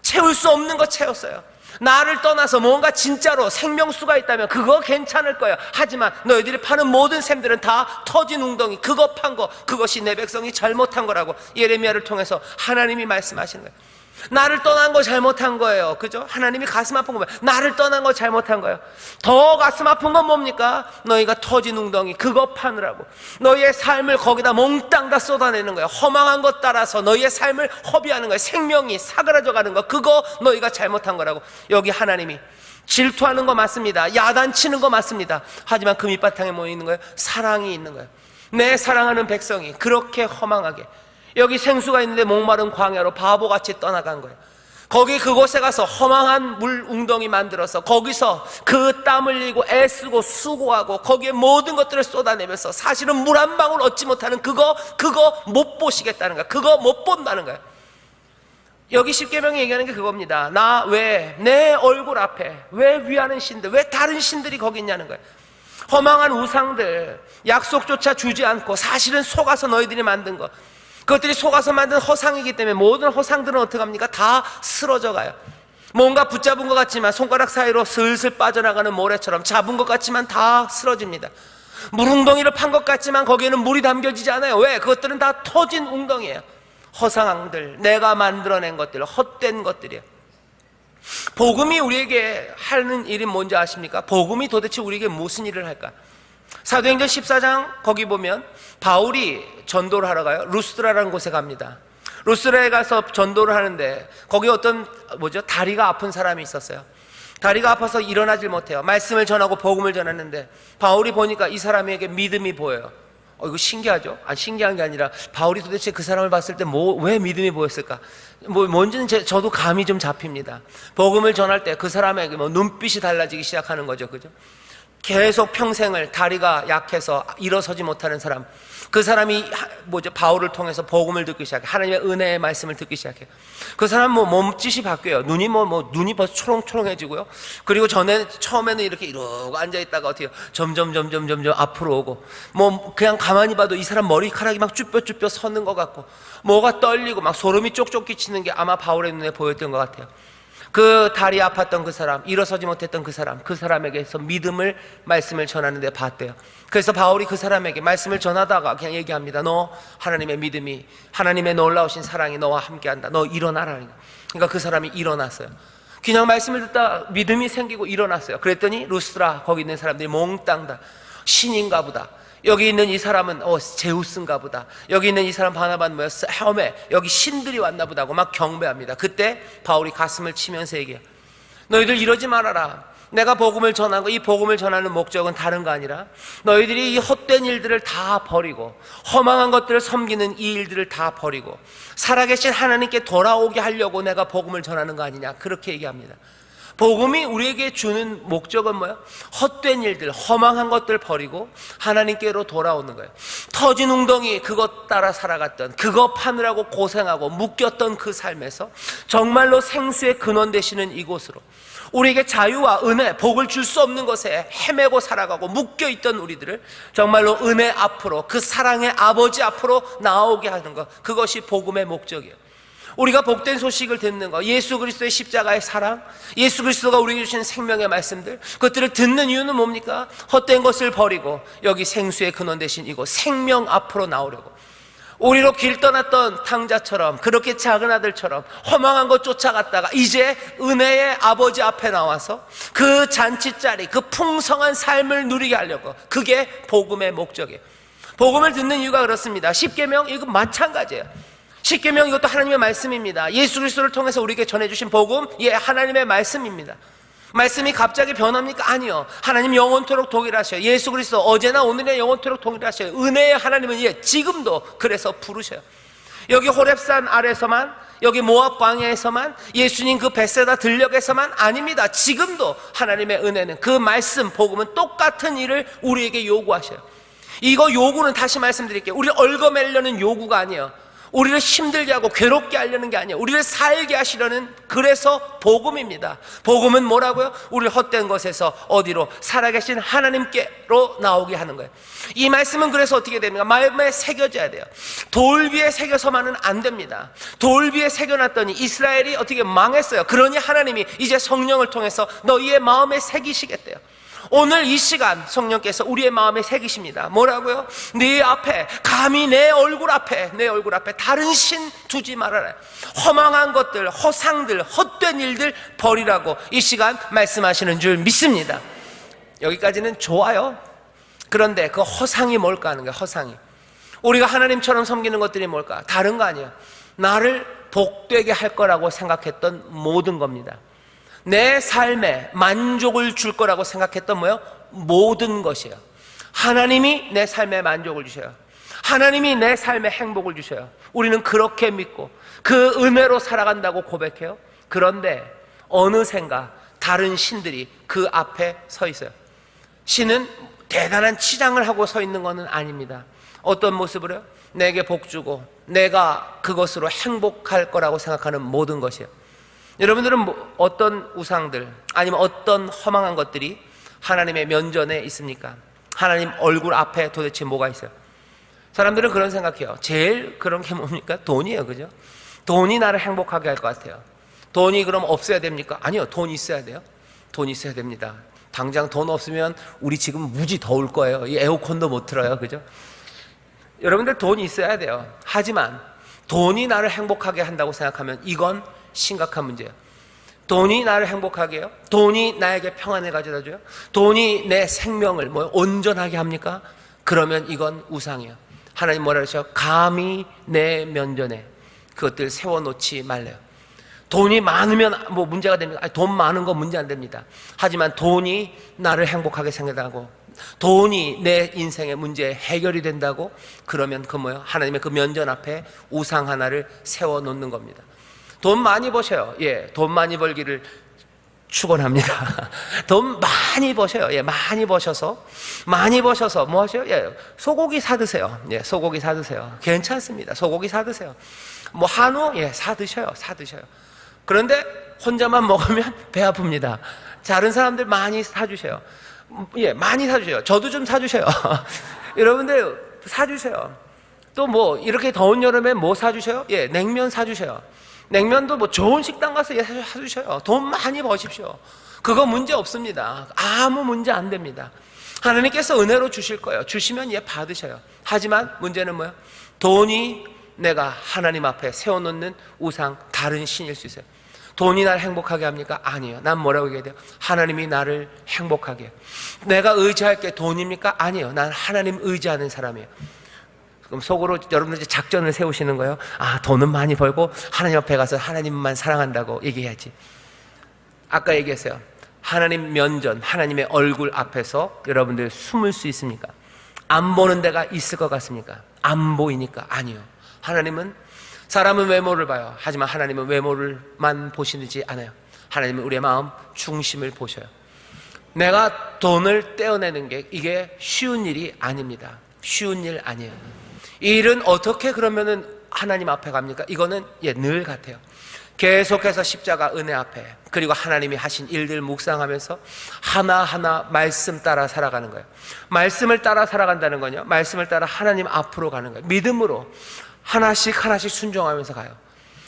채울 수 없는 거 채웠어요. 나를 떠나서 뭔가 진짜로 생명수가 있다면 그거 괜찮을 거예요. 하지만 너희들이 파는 모든 샘들은 다 터진 웅덩이, 그거 판 거, 그것이 내 백성이 잘못한 거라고 예레미야를 통해서 하나님이 말씀하시는 거예요. 나를 떠난 거 잘못한 거예요. 그죠? 하나님이 가슴 아픈 거 뭐예요? 나를 떠난 거 잘못한 거예요. 더 가슴 아픈 건 뭡니까? 너희가 터진 웅덩이 그거 파느라고 너희의 삶을 거기다 몽땅 다 쏟아내는 거예요. 허망한 것 따라서 너희의 삶을 허비하는 거예요. 생명이 사그라져 가는 거, 그거 너희가 잘못한 거라고. 여기 하나님이 질투하는 거 맞습니다. 야단치는 거 맞습니다. 하지만 그 밑바탕에 뭐 있는 거예요? 사랑이 있는 거예요. 내 사랑하는 백성이 그렇게 허망하게, 여기 생수가 있는데 목마른 광야로 바보같이 떠나간 거예요. 거기 그곳에 가서 허망한 물 웅덩이 만들어서 거기서 그 땀 흘리고 애쓰고 수고하고 거기에 모든 것들을 쏟아내면서 사실은 물 한 방울 얻지 못하는 그거 못 보시겠다는 거야. 그거 못 본다는 거야. 여기 십계명이 얘기하는 게 그겁니다. 나 왜 내 얼굴 앞에 왜 위하는 신들, 왜 다른 신들이 거기 있냐는 거예요. 허망한 우상들, 약속조차 주지 않고 사실은 속아서 너희들이 만든 것, 그것들이 속아서 만든 허상이기 때문에 모든 허상들은 어떻게 합니까? 다 쓰러져 가요. 뭔가 붙잡은 것 같지만 손가락 사이로 슬슬 빠져나가는 모래처럼 잡은 것 같지만 다 쓰러집니다. 물웅덩이를 판 것 같지만 거기에는 물이 담겨지지 않아요. 왜? 그것들은 다 터진 웅덩이에요. 허상들, 내가 만들어낸 것들, 헛된 것들이에요. 복음이 우리에게 하는 일이 뭔지 아십니까? 복음이 도대체 우리에게 무슨 일을 할까? 사도행전 14장 거기 보면 바울이 전도를 하러 가요. 루스드라라는 곳에 갑니다. 루스드라에 가서 전도를 하는데 거기 어떤 다리가 아픈 사람이 있었어요. 다리가 아파서 일어나질 못해요. 말씀을 전하고 복음을 전했는데 바울이 보니까 이 사람에게 믿음이 보여요. 이거 신기하죠? 신기한 게 아니라 바울이 도대체 그 사람을 봤을 때 왜 믿음이 보였을까? 뭔지는 저도 감이 좀 잡힙니다. 복음을 전할 때 그 사람에게 눈빛이 달라지기 시작하는 거죠. 그죠? 계속 평생을 다리가 약해서 일어서지 못하는 사람, 그 사람이 바울을 통해서 복음을 듣기 시작해. 하나님의 은혜의 말씀을 듣기 시작해요. 그 사람 몸짓이 바뀌어요. 눈이 벌써 초롱초롱해지고요. 그리고 처음에는 이렇게 앉아있다가 어떻게 점점 앞으로 오고, 그냥 가만히 봐도 이 사람 머리카락이 막 쭈뼛쭈뼛 서는 것 같고, 뭐가 떨리고 막 소름이 쪽쪽 끼치는 게 아마 바울의 눈에 보였던 것 같아요. 그 다리 아팠던 그 사람, 일어서지 못했던 그 사람에게서 말씀을 전하는데 봤대요. 그래서 바울이 그 사람에게 말씀을 전하다가 그냥 얘기합니다. 너 하나님의 믿음이, 하나님의 놀라우신 사랑이 너와 함께한다. 너 일어나라. 그러니까 그 사람이 일어났어요. 그냥 말씀을 듣다 믿음이 생기고 일어났어요. 그랬더니 루스드라 거기 있는 사람들이 몽땅 다 신인가 보다, 여기 있는 이 사람은 제우스인가 보다, 여기 있는 이 사람 바나바는 뭐였어? 헤메, 여기 신들이 왔나 보다고 막 경배합니다. 그때 바울이 가슴을 치면서 얘기해요. 너희들 이러지 말아라. 내가 복음을 전하고 이 복음을 전하는 목적은 다른 거 아니라 너희들이 이 헛된 일들을 다 버리고 허망한 것들을 섬기는 이 일들을 다 버리고 살아계신 하나님께 돌아오게 하려고 내가 복음을 전하는 거 아니냐, 그렇게 얘기합니다. 복음이 우리에게 주는 목적은 뭐예요? 헛된 일들, 허망한 것들 버리고 하나님께로 돌아오는 거예요. 터진 웅덩이 그것 따라 살아갔던, 그거 파느라고 고생하고 묶였던 그 삶에서 정말로 생수의 근원 되시는 이곳으로, 우리에게 자유와 은혜, 복을 줄 수 없는 것에 헤매고 살아가고 묶여있던 우리들을 정말로 은혜 앞으로, 그 사랑의 아버지 앞으로 나오게 하는 것, 그것이 복음의 목적이에요. 우리가 복된 소식을 듣는 것, 예수 그리스도의 십자가의 사랑, 예수 그리스도가 우리에게 주신 생명의 말씀들, 그것들을 듣는 이유는 뭡니까? 헛된 것을 버리고 여기 생수의 근원 되신 이곳 생명 앞으로 나오려고. 우리로 길 떠났던 탕자처럼, 그렇게 작은 아들처럼 허망한 것 쫓아갔다가 이제 은혜의 아버지 앞에 나와서 그 잔치자리, 그 풍성한 삶을 누리게 하려고. 그게 복음의 목적이에요. 복음을 듣는 이유가 그렇습니다. 십계명 이거 마찬가지예요. 십계명 이것도 하나님의 말씀입니다. 예수 그리스도를 통해서 우리에게 전해주신 복음, 하나님의 말씀입니다. 말씀이 갑자기 변합니까? 아니요. 하나님 영원토록 동일하셔요. 예수 그리스도 어제나 오늘이나 영원토록 동일하셔요. 은혜의 하나님은 지금도 그래서 부르셔요. 여기 호렙산 아래서만 여기 모압 광야에서만, 예수님 그 벳세다 들녘에서만 아닙니다. 지금도 하나님의 은혜는, 그 말씀, 복음은 똑같은 일을 우리에게 요구하셔요. 이거 요구는 다시 말씀드릴게요. 우리를 얽어매려는 요구가 아니에요. 우리를 힘들게 하고 괴롭게 하려는 게 아니에요. 우리를 살게 하시려는, 그래서 복음입니다. 복음은 뭐라고요? 우리를 헛된 것에서 어디로? 살아계신 하나님께로 나오게 하는 거예요. 이 말씀은 그래서 어떻게 됩니까? 마음에 새겨져야 돼요. 돌 위에 새겨서만은 안 됩니다. 돌 위에 새겨놨더니 이스라엘이 어떻게 망했어요. 그러니 하나님이 이제 성령을 통해서 너희의 마음에 새기시겠대요. 오늘 이 시간 성령께서 우리의 마음에 새기십니다. 뭐라고요? 네 앞에, 감히 내 얼굴 앞에 다른 신 두지 말아라. 허망한 것들, 허상들, 헛된 일들 버리라고 이 시간 말씀하시는 줄 믿습니다. 여기까지는 좋아요. 그런데 그 허상이 뭘까 하는 거예요. 허상이, 우리가 하나님처럼 섬기는 것들이 뭘까? 다른 거 아니에요. 나를 복되게 할 거라고 생각했던 모든 겁니다. 내 삶에 만족을 줄 거라고 생각했던 뭐예요? 모든 것이에요. 하나님이 내 삶에 만족을 주셔요. 하나님이 내 삶에 행복을 주셔요. 우리는 그렇게 믿고 그 은혜로 살아간다고 고백해요. 그런데 어느샌가 다른 신들이 그 앞에 서 있어요. 신은 대단한 치장을 하고 서 있는 것은 아닙니다. 어떤 모습으로요? 내게 복 주고 내가 그것으로 행복할 거라고 생각하는 모든 것이에요. 여러분들은 어떤 우상들, 아니면 어떤 허망한 것들이 하나님의 면전에 있습니까? 하나님 얼굴 앞에 도대체 뭐가 있어요? 사람들은 그런 생각해요. 제일 그런 게 뭡니까? 돈이에요. 그죠? 돈이 나를 행복하게 할 것 같아요. 돈이 그럼 없어야 됩니까? 아니요, 돈 있어야 돼요. 돈 있어야 됩니다. 당장 돈 없으면 우리 지금 무지 더울 거예요. 이 에어컨도 못 틀어요. 그죠? 여러분들 돈이 있어야 돼요. 하지만 돈이 나를 행복하게 한다고 생각하면 이건 심각한 문제예요. 돈이 나를 행복하게 해요? 돈이 나에게 평안을 가져다줘요? 돈이 내 생명을 온전하게 합니까? 그러면 이건 우상이에요. 하나님 뭐라 그러죠? 감히 내 면전에 그것들 세워놓지 말래요. 돈이 많으면 뭐 문제가 됩니까? 아니, 돈 많은 건 문제 안 됩니다. 하지만 돈이 나를 행복하게 생각하고 돈이 내 인생의 문제에 해결이 된다고 그러면 그 뭐예요? 하나님의 그 면전 앞에 우상 하나를 세워놓는 겁니다. 돈 많이 버셔요. 예, 돈 많이 벌기를 축원합니다. 돈 많이 버셔요. 예, 많이 버셔서 뭐 하세요? 예, 소고기 사 드세요. 예, 소고기 사 드세요. 괜찮습니다. 소고기 사 드세요. 뭐 한우, 예, 사 드셔요. 그런데 혼자만 먹으면 배 아픕니다. 다른 사람들 많이 사주셔요. 예, 많이 사주셔요. 저도 좀 사주셔요. 여러분들 사주세요. 또 뭐 이렇게 더운 여름에 뭐 사주셔요? 예, 냉면 사주셔요. 냉면도 뭐 좋은 식당 가서 예, 사주셔요. 돈 많이 버십시오. 그거 문제 없습니다. 아무 문제 안 됩니다. 하나님께서 은혜로 주실 거예요. 주시면 예, 받으셔요. 하지만 문제는 뭐예요? 돈이 내가 하나님 앞에 세워놓는 우상, 다른 신일 수 있어요. 돈이 나를 행복하게 합니까? 아니에요. 난 뭐라고 얘기해야 돼요? 하나님이 나를 행복하게 해요. 내가 의지할 게 돈입니까? 아니에요. 난 하나님 의지하는 사람이에요. 그럼 속으로 여러분들 작전을 세우시는 거예요. 아, 돈은 많이 벌고 하나님 앞에 가서 하나님만 사랑한다고 얘기해야지. 아까 얘기했어요. 하나님 면전, 하나님의 얼굴 앞에서 여러분들 숨을 수 있습니까? 안 보는 데가 있을 것 같습니까? 안 보이니까. 아니요. 하나님은, 사람은 외모를 봐요. 하지만 하나님은 외모를만 보시지 않아요. 하나님은 우리의 마음 중심을 보셔요. 내가 돈을 떼어내는 게 이게 쉬운 일이 아닙니다. 쉬운 일 아니에요. 이 일은 어떻게 그러면은 하나님 앞에 갑니까? 이거는 예, 늘 같아요. 계속해서 십자가 은혜 앞에, 그리고 하나님이 하신 일들 묵상하면서 하나하나 말씀 따라 살아가는 거예요. 말씀을 따라 살아간다는 건요, 말씀을 따라 하나님 앞으로 가는 거예요. 믿음으로 하나씩 순종하면서 가요.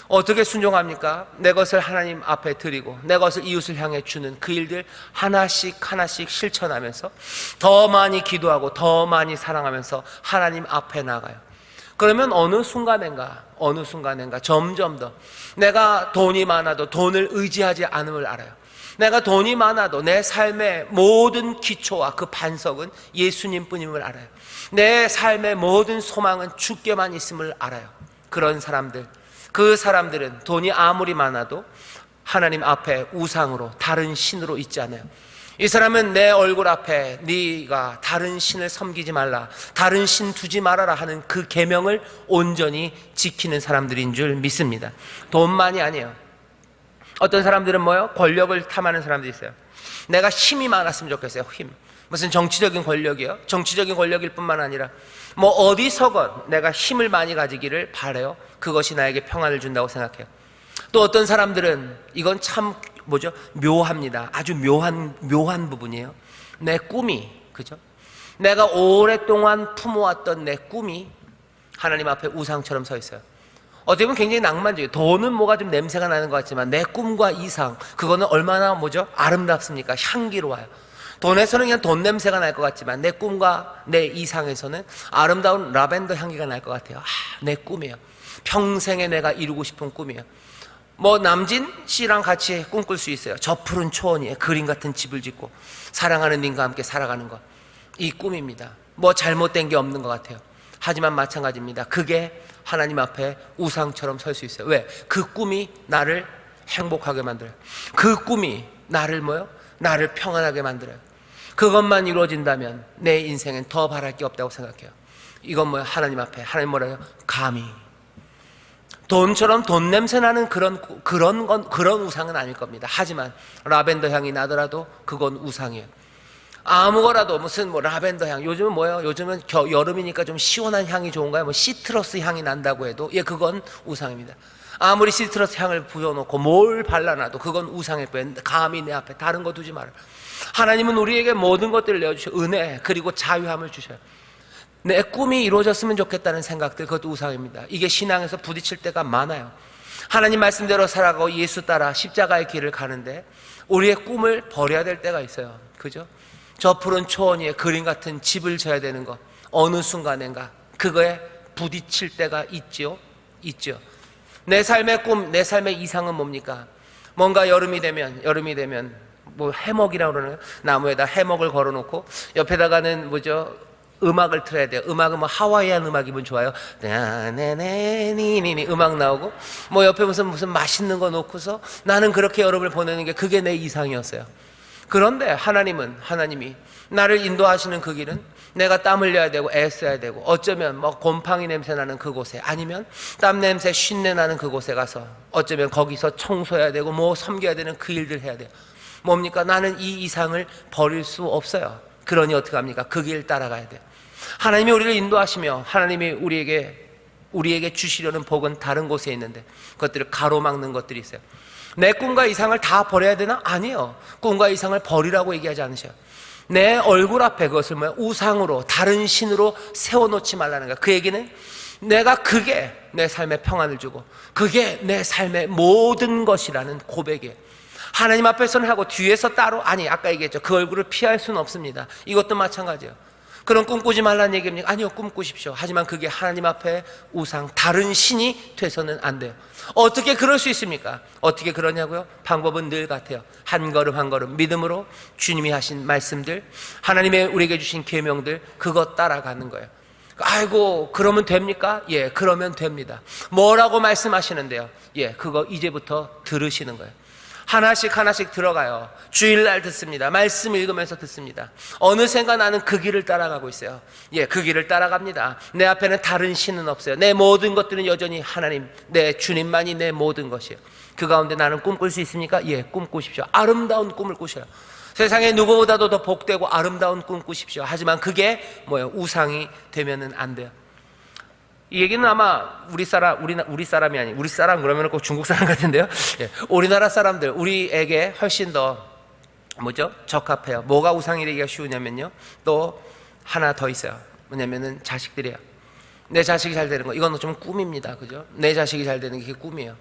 어떻게 순종합니까? 내 것을 하나님 앞에 드리고 내 것을 이웃을 향해 주는 그 일들 하나씩 실천하면서 더 많이 기도하고 더 많이 사랑하면서 하나님 앞에 나가요. 그러면 어느 순간인가 점점 더 내가 돈이 많아도 돈을 의지하지 않음을 알아요. 내가 돈이 많아도 내 삶의 모든 기초와 그 반석은 예수님뿐임을 알아요. 내 삶의 모든 소망은 주께만 있음을 알아요. 그런 사람들, 그 사람들은 돈이 아무리 많아도 하나님 앞에 우상으로, 다른 신으로 있지 않아요. 이 사람은 내 얼굴 앞에 네가 다른 신을 섬기지 말라, 다른 신 두지 말아라 하는 그 계명을 온전히 지키는 사람들인 줄 믿습니다. 돈만이 아니에요. 어떤 사람들은 뭐요? 권력을 탐하는 사람들이 있어요. 내가 힘이 많았으면 좋겠어요. 힘. 무슨 정치적인 권력이요? 정치적인 권력일 뿐만 아니라 뭐 어디서건 내가 힘을 많이 가지기를 바라요. 그것이 나에게 평안을 준다고 생각해요. 또 어떤 사람들은 이건 참 뭐죠? 묘합니다. 아주 묘한 부분이에요. 내 꿈이, 그죠? 내가 오랫동안 품어왔던 내 꿈이 하나님 앞에 우상처럼 서 있어요. 어떻게 보면 굉장히 낭만적이에요. 돈은 뭐가 좀 냄새가 나는 것 같지만 내 꿈과 이상, 그거는 얼마나 뭐죠? 아름답습니까? 향기로워요. 돈에서는 그냥 돈 냄새가 날 것 같지만 내 꿈과 내 이상에서는 아름다운 라벤더 향기가 날 것 같아요. 내 꿈이에요. 평생에 내가 이루고 싶은 꿈이에요. 뭐 남진 씨랑 같이 꿈꿀 수 있어요. 저 푸른 초원 위에 그림 같은 집을 짓고 사랑하는 님과 함께 살아가는 것, 이 꿈입니다. 뭐 잘못된 게 없는 것 같아요. 하지만 마찬가지입니다. 그게 하나님 앞에 우상처럼 설 수 있어요. 왜? 그 꿈이 나를 행복하게 만들어요. 그 꿈이 나를 뭐요? 나를 평안하게 만들어요. 그것만 이루어진다면 내 인생엔 더 바랄 게 없다고 생각해요. 이건 뭐야? 하나님 앞에, 하나님 뭐라요? 감히. 돈처럼 돈 냄새 나는 그런 우상은 아닐 겁니다. 하지만 라벤더 향이 나더라도 그건 우상이에요. 아무거라도 무슨 뭐 라벤더 향, 요즘은 뭐예요? 요즘은 여름이니까 좀 시원한 향이 좋은가요? 뭐 시트러스 향이 난다고 해도 그건 우상입니다. 아무리 시트러스 향을 부어놓고 뭘 발라놔도 그건 우상일 뿐. 감히 내 앞에 다른 거 두지 마라. 하나님은 우리에게 모든 것들을 내어주셔. 은혜 그리고 자유함을 주셔요. 내 꿈이 이루어졌으면 좋겠다는 생각들, 그것도 우상입니다. 이게 신앙에서 부딪힐 때가 많아요. 하나님 말씀대로 살아가고 예수 따라 십자가의 길을 가는데 우리의 꿈을 버려야 될 때가 있어요. 그죠? 저 푸른 초원 위에 그림 같은 집을 져야 되는 거, 어느 순간인가 그거에 부딪힐 때가 있죠. 내 삶의 꿈, 내 삶의 이상은 뭡니까? 뭔가 여름이 되면 뭐 해먹이라고 그러나요? 나무에다 해먹을 걸어놓고 옆에다가는 뭐죠? 음악을 틀어야 돼요. 음악은 뭐 하와이안 음악이면 좋아요. 네네네니니 음악 나오고 뭐 옆에 무슨 맛있는 거 놓고서 나는 그렇게 여름을 보내는 게 그게 내 이상이었어요. 그런데 하나님이 나를 인도하시는 그 길은 내가 땀 흘려야 되고 애써야 되고 어쩌면 뭐 곰팡이 냄새 나는 그곳에, 아니면 땀 냄새 쉰내 나는 그곳에 가서 어쩌면 거기서 청소해야 되고 뭐 섬겨야 되는 그 일들 해야 돼요. 뭡니까? 나는 이 이상을 버릴 수 없어요. 그러니 어떻게 합니까? 그 길 따라가야 돼요. 하나님이 우리를 인도하시며 하나님이 우리에게 주시려는 복은 다른 곳에 있는데 그것들을 가로막는 것들이 있어요. 내 꿈과 이상을 다 버려야 되나? 아니에요. 꿈과 이상을 버리라고 얘기하지 않으셔요. 내 얼굴 앞에 그것을 우상으로, 다른 신으로 세워놓지 말라는 거야. 그 얘기는 내가 그게 내 삶에 평안을 주고 그게 내 삶의 모든 것이라는 고백이에요. 하나님 앞에서는 하고 뒤에서 따로, 아까 얘기했죠. 그 얼굴을 피할 수는 없습니다. 이것도 마찬가지예요. 그럼 꿈꾸지 말라는 얘기입니까? 아니요, 꿈꾸십시오. 하지만 그게 하나님 앞에 우상, 다른 신이 돼서는 안 돼요. 어떻게 그럴 수 있습니까? 어떻게 그러냐고요? 방법은 늘 같아요. 한 걸음 한 걸음 믿음으로 주님이 하신 말씀들, 하나님의 우리에게 주신 계명들, 그것 따라가는 거예요. 아이고 그러면 됩니까? 예, 그러면 됩니다. 뭐라고 말씀하시는데요? 예, 그거 이제부터 들으시는 거예요. 하나씩 들어가요. 주일날 듣습니다. 말씀 읽으면서 듣습니다. 어느샌가 나는 그 길을 따라가고 있어요. 예, 그 길을 따라갑니다. 내 앞에는 다른 신은 없어요. 내 모든 것들은 여전히 하나님, 내 주님만이 내 모든 것이에요. 그 가운데 나는 꿈꿀 수 있습니까? 예, 꿈꾸십시오. 아름다운 꿈을 꾸셔요. 세상에 누구보다도 더 복되고 아름다운 꿈 꾸십시오. 하지만 그게 뭐예요? 우상이 되면은 안 돼요. 이 얘기는 아마 우리 사람이 아니, 우리 사람 그러면 꼭 중국 사람 같은데요. 예, 우리나라 사람들, 우리에게 훨씬 더 뭐죠? 적합해요. 뭐가 우상이기가 쉬우냐면요. 또 하나 더 있어요. 뭐냐면은 자식들이에요. 내 자식이 잘 되는 거, 이건 좀 꿈입니다. 그죠? 내 자식이 잘 되는 게 꿈이에요.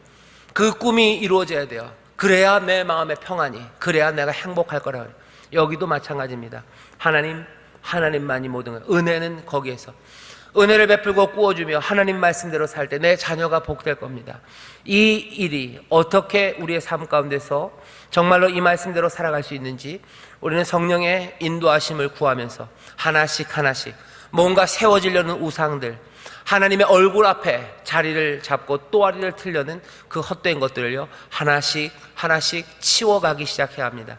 그 꿈이 이루어져야 돼요. 그래야 내 마음의 평안이, 그래야 내가 행복할 거라. 여기도 마찬가지입니다. 하나님만이 모든 것. 은혜는 거기에서. 은혜를 베풀고 꾸어주며 하나님 말씀대로 살 때 내 자녀가 복될 겁니다. 이 일이 어떻게 우리의 삶 가운데서 정말로 이 말씀대로 살아갈 수 있는지 우리는 성령의 인도하심을 구하면서 하나씩 뭔가 세워지려는 우상들, 하나님의 얼굴 앞에 자리를 잡고 또아리를 틀려는 그 헛된 것들을요 하나씩 치워가기 시작해야 합니다.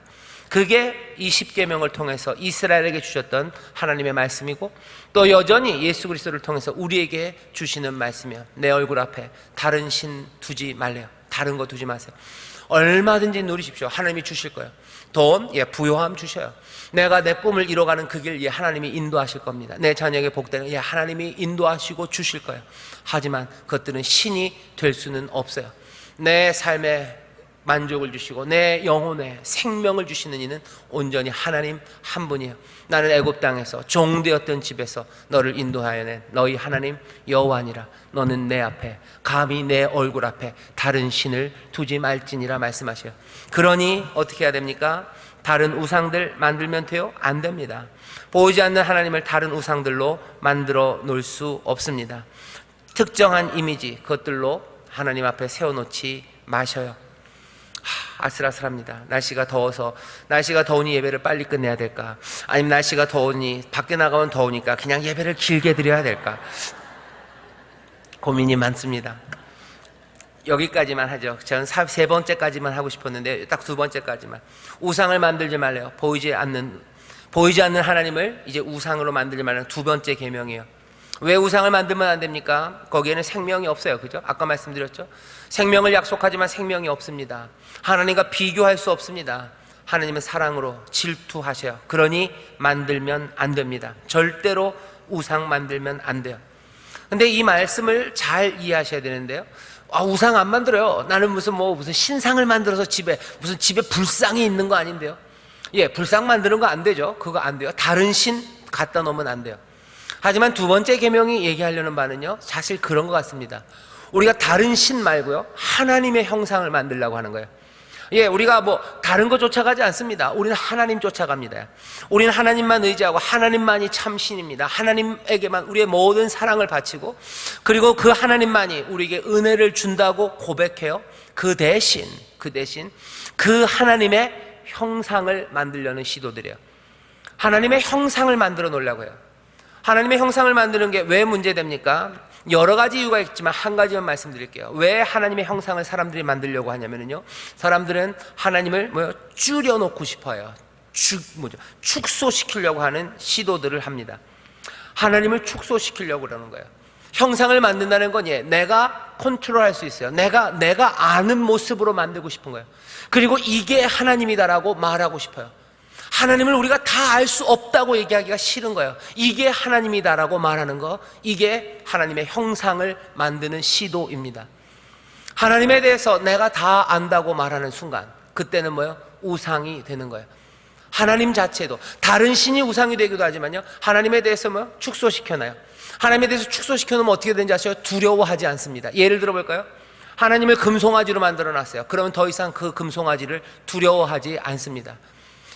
그게 이 십계명을 통해서 이스라엘에게 주셨던 하나님의 말씀이고, 또 여전히 예수 그리스도를 통해서 우리에게 주시는 말씀이에요. 내 얼굴 앞에 다른 신 두지 말래요. 다른 거 두지 마세요. 얼마든지 누리십시오. 하나님이 주실 거예요. 돈, 부요함 주셔요. 내가 내 꿈을 이뤄가는 그 길, 하나님이 인도하실 겁니다. 내 자녀에게 복되는, 하나님이 인도하시고 주실 거예요. 하지만 그것들은 신이 될 수는 없어요. 내 삶에 만족을 주시고 내 영혼에 생명을 주시는 이는 온전히 하나님 한 분이에요. 나는 애굽 땅에서 종되었던 집에서 너를 인도하여 낸 너희 하나님 여호와니라. 너는 내 앞에, 감히 내 얼굴 앞에 다른 신을 두지 말지니라 말씀하셔요. 그러니 어떻게 해야 됩니까? 다른 우상들 만들면 돼요? 안 됩니다. 보이지 않는 하나님을 다른 우상들로 만들어 놓을 수 없습니다. 특정한 이미지, 그것들로 하나님 앞에 세워놓지 마셔요. 아슬아슬합니다. 날씨가 더우니 예배를 빨리 끝내야 될까? 아니면 날씨가 더우니 밖에 나가면 더우니까 그냥 예배를 길게 드려야 될까? 고민이 많습니다. 여기까지만 하죠. 저는 세 번째까지만 하고 싶었는데 딱 두 번째까지만. 우상을 만들지 말래요. 보이지 않는 하나님을 이제 우상으로 만들지 말라는 두 번째 계명이에요. 왜 우상을 만들면 안 됩니까? 거기에는 생명이 없어요. 그죠? 아까 말씀드렸죠? 생명을 약속하지만 생명이 없습니다. 하나님과 비교할 수 없습니다. 하나님은 사랑으로 질투하셔요. 그러니 만들면 안 됩니다. 절대로 우상 만들면 안 돼요. 근데 이 말씀을 잘 이해하셔야 되는데요. 우상 안 만들어요. 나는 무슨 신상을 만들어서 집에 불상이 있는 거 아닌데요. 불상 만드는 거 안 되죠. 그거 안 돼요. 다른 신 갖다 놓으면 안 돼요. 하지만 두 번째 계명이 얘기하려는 바는요, 사실 그런 것 같습니다. 우리가 다른 신 말고요, 하나님의 형상을 만들려고 하는 거예요. 우리가 다른 거 쫓아가지 않습니다. 우리는 하나님 쫓아갑니다. 우리는 하나님만 의지하고 하나님만이 참 신입니다. 하나님에게만 우리의 모든 사랑을 바치고, 그리고 그 하나님만이 우리에게 은혜를 준다고 고백해요. 그 대신 그 하나님의 형상을 만들려는 시도들이에요. 하나님의 형상을 만들어 놓으려고 해요. 하나님의 형상을 만드는 게 왜 문제됩니까? 여러 가지 이유가 있지만 한 가지만 말씀드릴게요. 왜 하나님의 형상을 사람들이 만들려고 하냐면요, 사람들은 하나님을 줄여놓고 싶어요. 축소시키려고 하는 시도들을 합니다. 하나님을 축소시키려고 그러는 거예요. 형상을 만든다는 건 내가 컨트롤할 수 있어요. 내가 아는 모습으로 만들고 싶은 거예요. 그리고 이게 하나님이다라고 말하고 싶어요. 하나님을 우리가 다 알 수 없다고 얘기하기가 싫은 거예요. 이게 하나님이다라고 말하는 거, 이게 하나님의 형상을 만드는 시도입니다. 하나님에 대해서 내가 다 안다고 말하는 순간, 그때는 우상이 되는 거예요. 하나님 자체도, 다른 신이 우상이 되기도 하지만요, 하나님에 대해서 축소시켜놔요. 하나님에 대해서 축소시켜놓으면 어떻게 되는지 아세요? 두려워하지 않습니다. 예를 들어볼까요? 하나님을 금송아지로 만들어놨어요. 그러면 더 이상 그 금송아지를 두려워하지 않습니다.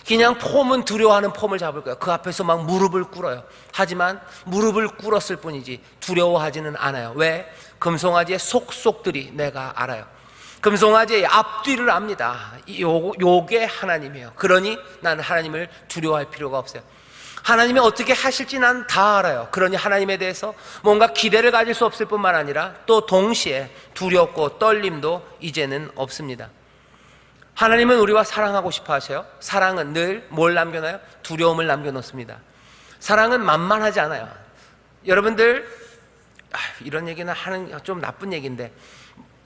그냥 폼은 두려워하는 폼을 잡을 거예요. 그 앞에서 막 무릎을 꿇어요. 하지만 무릎을 꿇었을 뿐이지 두려워하지는 않아요. 왜? 금송아지의 속속들이 내가 알아요. 금송아지의 앞뒤를 압니다. 요게 하나님이에요. 그러니 나는 하나님을 두려워할 필요가 없어요. 하나님이 어떻게 하실지 난 다 알아요. 그러니 하나님에 대해서 뭔가 기대를 가질 수 없을 뿐만 아니라 또 동시에 두렵고 떨림도 이제는 없습니다. 하나님은 우리와 사랑하고 싶어 하셔요. 사랑은 늘 뭘 남겨놔요? 두려움을 남겨놓습니다. 사랑은 만만하지 않아요. 여러분들, 이런 얘기는 하는 좀 나쁜 얘기인데,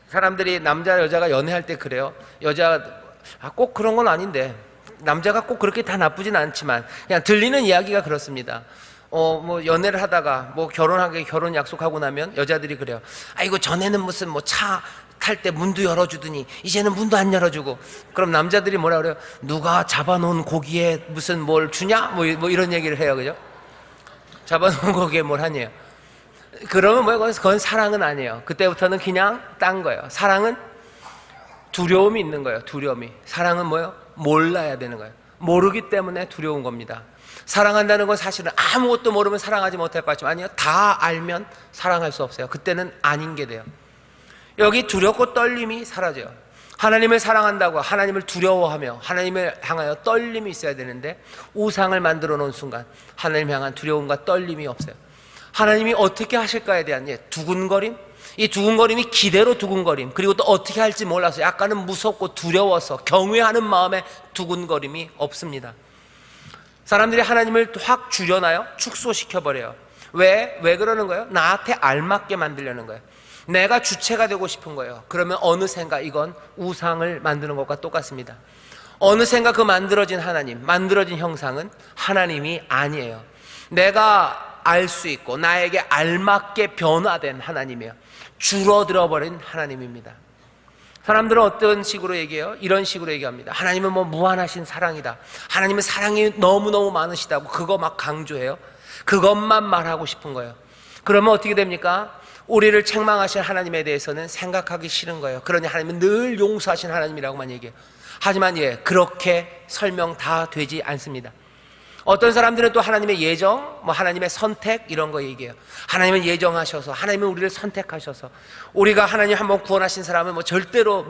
사람들이 남자 여자가 연애할 때 그래요. 여자가 꼭 그런 건 아닌데, 남자가 꼭 그렇게 다 나쁘진 않지만 그냥 들리는 이야기가 그렇습니다. 연애를 하다가 결혼 약속하고 나면 여자들이 그래요. 아이고, 전에는 무슨 차 탈 때 문도 열어주더니 이제는 문도 안 열어주고. 그럼 남자들이 뭐라 그래요? 누가 잡아놓은 고기에 무슨 뭘 주냐? 이런 얘기를 해요. 그죠? 잡아놓은 고기에 뭘 하냐요. 그러면 그건 사랑은 아니에요. 그때부터는 그냥 딴 거예요. 사랑은 두려움이 있는 거예요. 두려움이. 사랑은 몰라야 되는 거예요. 모르기 때문에 두려운 겁니다. 사랑한다는 건 사실은 아무것도 모르면 사랑하지 못할 것 같지만, 아니요, 다 알면 사랑할 수 없어요. 그때는 아닌 게 돼요. 여기 두렵고 떨림이 사라져요. 하나님을 사랑한다고 하나님을 두려워하며 하나님을 향하여 떨림이 있어야 되는데, 우상을 만들어 놓은 순간 하나님 향한 두려움과 떨림이 없어요. 하나님이 어떻게 하실까에 대한 두근거림, 이 두근거림이 기대로 두근거림, 그리고 또 어떻게 할지 몰라서 약간은 무섭고 두려워서 경외하는 마음에 두근거림이 없습니다. 사람들이 하나님을 확 줄여놔요. 축소시켜버려요. 왜 그러는 거예요? 나한테 알맞게 만들려는 거예요. 내가 주체가 되고 싶은 거예요. 그러면 어느샌가 이건 우상을 만드는 것과 똑같습니다. 어느샌가 그 만들어진 하나님, 만들어진 형상은 하나님이 아니에요. 내가 알 수 있고 나에게 알맞게 변화된 하나님이에요. 줄어들어버린 하나님입니다. 사람들은 어떤 식으로 얘기해요? 이런 식으로 얘기합니다. 하나님은 무한하신 사랑이다. 하나님은 사랑이 너무너무 많으시다고 그거 막 강조해요. 그것만 말하고 싶은 거예요. 그러면 어떻게 됩니까? 우리를 책망하신 하나님에 대해서는 생각하기 싫은 거예요. 그러니 하나님은 늘 용서하신 하나님이라고만 얘기해요. 하지만 그렇게 설명 다 되지 않습니다. 어떤 사람들은 또 하나님의 예정, 하나님의 선택 이런 거 얘기해요. 하나님은 예정하셔서, 하나님은 우리를 선택하셔서, 우리가 하나님 한번 구원하신 사람은 절대로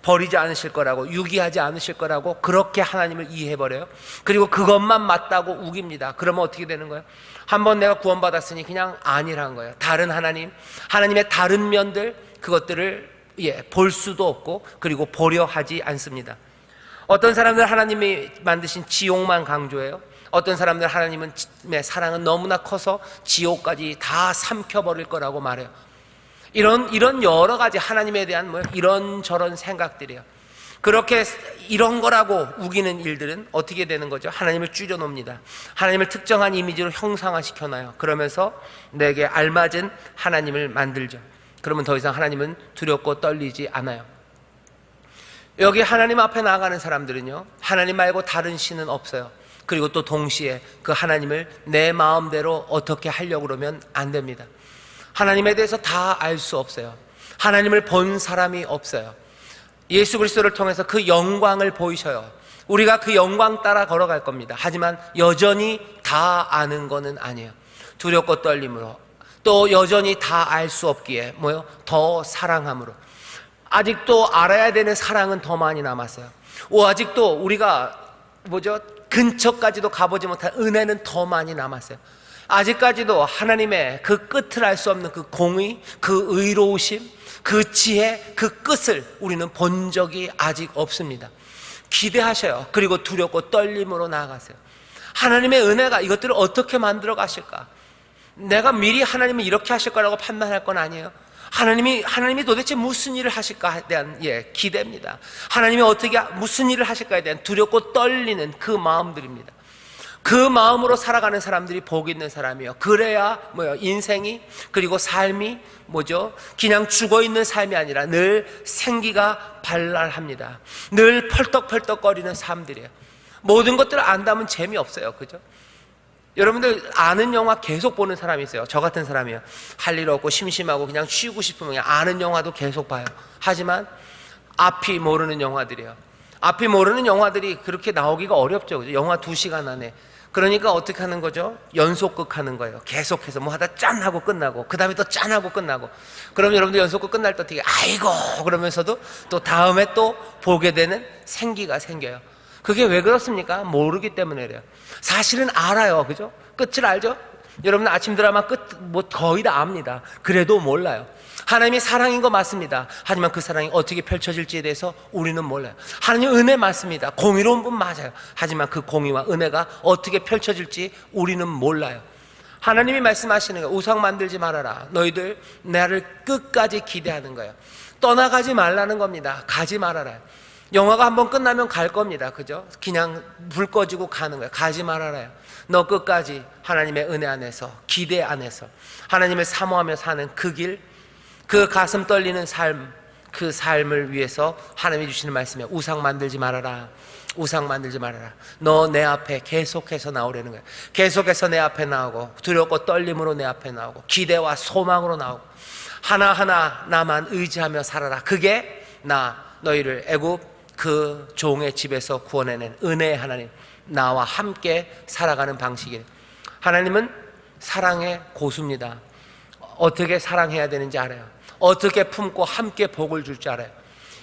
버리지 않으실 거라고, 유기하지 않으실 거라고 그렇게 하나님을 이해해버려요. 그리고 그것만 맞다고 우깁니다. 그러면 어떻게 되는 거예요? 한번 내가 구원받았으니 그냥 아니란 거예요. 다른 하나님의 다른 면들, 그것들을 볼 수도 없고 그리고 보려 하지 않습니다. 어떤 사람들은 하나님이 만드신 지옥만 강조해요. 어떤 사람들은 하나님의 사랑은 너무나 커서 지옥까지 다 삼켜버릴 거라고 말해요. 이런 여러 가지 하나님에 대한 이런저런 생각들이에요. 그렇게 이런 거라고 우기는 일들은 어떻게 되는 거죠? 하나님을 줄여놓습니다. 하나님을 특정한 이미지로 형상화시켜놔요. 그러면서 내게 알맞은 하나님을 만들죠. 그러면 더 이상 하나님은 두렵고 떨리지 않아요. 여기 하나님 앞에 나아가는 사람들은요, 하나님 말고 다른 신은 없어요. 그리고 또 동시에 그 하나님을 내 마음대로 어떻게 하려고 그러면 안 됩니다. 하나님에 대해서 다 알 수 없어요. 하나님을 본 사람이 없어요. 예수 그리스도를 통해서 그 영광을 보이셔요. 우리가 그 영광 따라 걸어갈 겁니다. 하지만 여전히 다 아는 것은 아니에요. 두렵고 떨림으로, 또 여전히 다 알 수 없기에 더 사랑함으로, 아직도 알아야 되는 사랑은 더 많이 남았어요. 아직도 우리가 근처까지도 가보지 못한 은혜는 더 많이 남았어요. 아직까지도 하나님의 그 끝을 알 수 없는 그 공의, 그 의로우심, 그 지혜, 그 끝을 우리는 본 적이 아직 없습니다. 기대하셔요. 그리고 두렵고 떨림으로 나아가세요. 하나님의 은혜가 이것들을 어떻게 만들어 가실까? 내가 미리 하나님이 이렇게 하실 거라고 판단할 건 아니에요. 하나님이 도대체 무슨 일을 하실까에 대한 기대입니다. 하나님이 무슨 일을 하실까에 대한 두렵고 떨리는 그 마음들입니다. 그 마음으로 살아가는 사람들이 복 있는 사람이에요. 그래야 인생이, 그리고 삶이 그냥 죽어있는 삶이 아니라 늘 생기가 발랄합니다. 늘 펄떡펄떡거리는 삶들이에요. 모든 것들을 안다면 재미없어요. 그죠? 여러분들 아는 영화 계속 보는 사람이 있어요. 저 같은 사람이에요. 할 일 없고 심심하고 그냥 쉬고 싶으면 그냥 아는 영화도 계속 봐요. 하지만 앞이 모르는 영화들이에요. 앞이 모르는 영화들이 그렇게 나오기가 어렵죠. 그죠? 영화 2시간 안에. 그러니까 어떻게 하는 거죠? 연속극 하는 거예요. 계속해서 하다 짠 하고 끝나고, 그 다음에 또 짠 하고 끝나고. 그럼 여러분들 연속극 끝날 때 어떻게 아이고 그러면서도 또 다음에 또 보게 되는 생기가 생겨요. 그게 왜 그렇습니까? 모르기 때문에 그래요. 사실은 알아요. 그죠? 끝을 알죠? 여러분 아침 드라마 끝 거의 다 압니다. 그래도 몰라요. 하나님이 사랑인 거 맞습니다. 하지만 그 사랑이 어떻게 펼쳐질지에 대해서 우리는 몰라요. 하나님 은혜 맞습니다. 공의로운 분 맞아요. 하지만 그 공의와 은혜가 어떻게 펼쳐질지 우리는 몰라요. 하나님이 말씀하시는 거예요. 우상 만들지 말아라. 너희들 나를 끝까지 기대하는 거예요. 떠나가지 말라는 겁니다. 가지 말아라. 영화가 한번 끝나면 갈 겁니다. 그죠? 그냥 불 꺼지고 가는 거예요. 가지 말아라요. 너 끝까지 하나님의 은혜 안에서, 기대 안에서 하나님을 사모하며 사는 그 길, 그 가슴 떨리는 삶, 그 삶을 위해서 하나님이 주시는 말씀이에요. 우상 만들지 말아라. 우상 만들지 말아라. 너 내 앞에 계속해서 나오려는 거예요. 계속해서 내 앞에 나오고, 두렵고 떨림으로 내 앞에 나오고, 기대와 소망으로 나오고, 하나하나 나만 의지하며 살아라. 그게 너희를 애굽 그 종의 집에서 구원해낸 은혜의 하나님, 나와 함께 살아가는 방식이에요. 하나님은 사랑의 고수입니다. 어떻게 사랑해야 되는지 알아요. 어떻게 품고 함께 복을 줄 줄 알아요.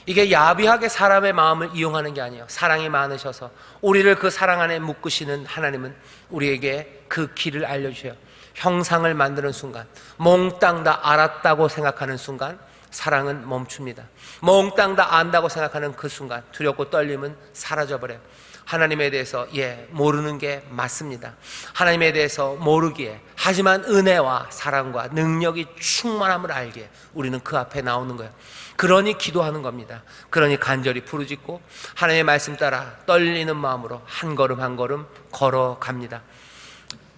이게 야비하게 사람의 마음을 이용하는 게 아니에요. 사랑이 많으셔서 우리를 그 사랑 안에 묶으시는 하나님은 우리에게 그 길을 알려주셔요. 형상을 만드는 순간, 몽땅 다 알았다고 생각하는 순간 사랑은 멈춥니다. 몽땅 다 안다고 생각하는 그 순간 두렵고 떨림은 사라져버려요. 하나님에 대해서 모르는 게 맞습니다. 하나님에 대해서 모르기에, 하지만 은혜와 사랑과 능력이 충만함을 알기에 우리는 그 앞에 나오는 거예요. 그러니 기도하는 겁니다. 그러니 간절히 부르짖고 하나님의 말씀 따라 떨리는 마음으로 한 걸음 한 걸음 걸어갑니다.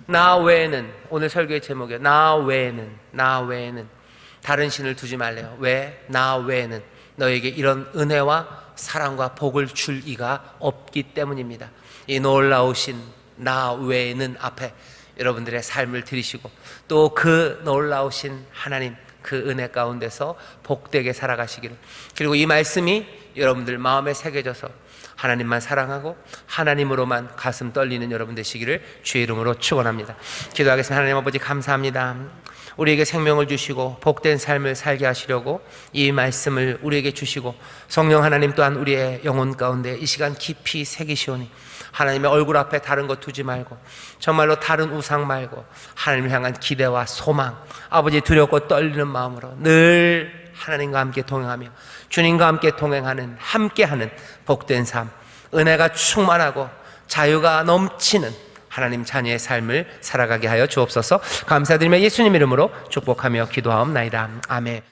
나 외에는, 오늘 설교의 제목이에요. 나 외에는 다른 신을 두지 말래요. 왜? 나 외에는 너에게 이런 은혜와 사랑과 복을 줄 이가 없기 때문입니다. 이 놀라우신 나 외에는 앞에 여러분들의 삶을 들이시고 또 그 놀라우신 하나님, 그 은혜 가운데서 복되게 살아가시기를, 그리고 이 말씀이 여러분들 마음에 새겨져서 하나님만 사랑하고 하나님으로만 가슴 떨리는 여러분 되시기를 주의 이름으로 축원합니다. 기도하겠습니다. 하나님 아버지, 감사합니다. 우리에게 생명을 주시고 복된 삶을 살게 하시려고 이 말씀을 우리에게 주시고 성령 하나님 또한 우리의 영혼 가운데 이 시간 깊이 새기시오니 하나님의 얼굴 앞에 다른 것 두지 말고 정말로 다른 우상 말고 하나님을 향한 기대와 소망, 아버지 두렵고 떨리는 마음으로 늘 하나님과 함께 동행하며 주님과 함께 동행하는, 함께하는 복된 삶, 은혜가 충만하고 자유가 넘치는 하나님 자녀의 삶을 살아가게 하여 주옵소서. 감사드리며 예수님 이름으로 축복하며 기도하옵나이다. 아멘.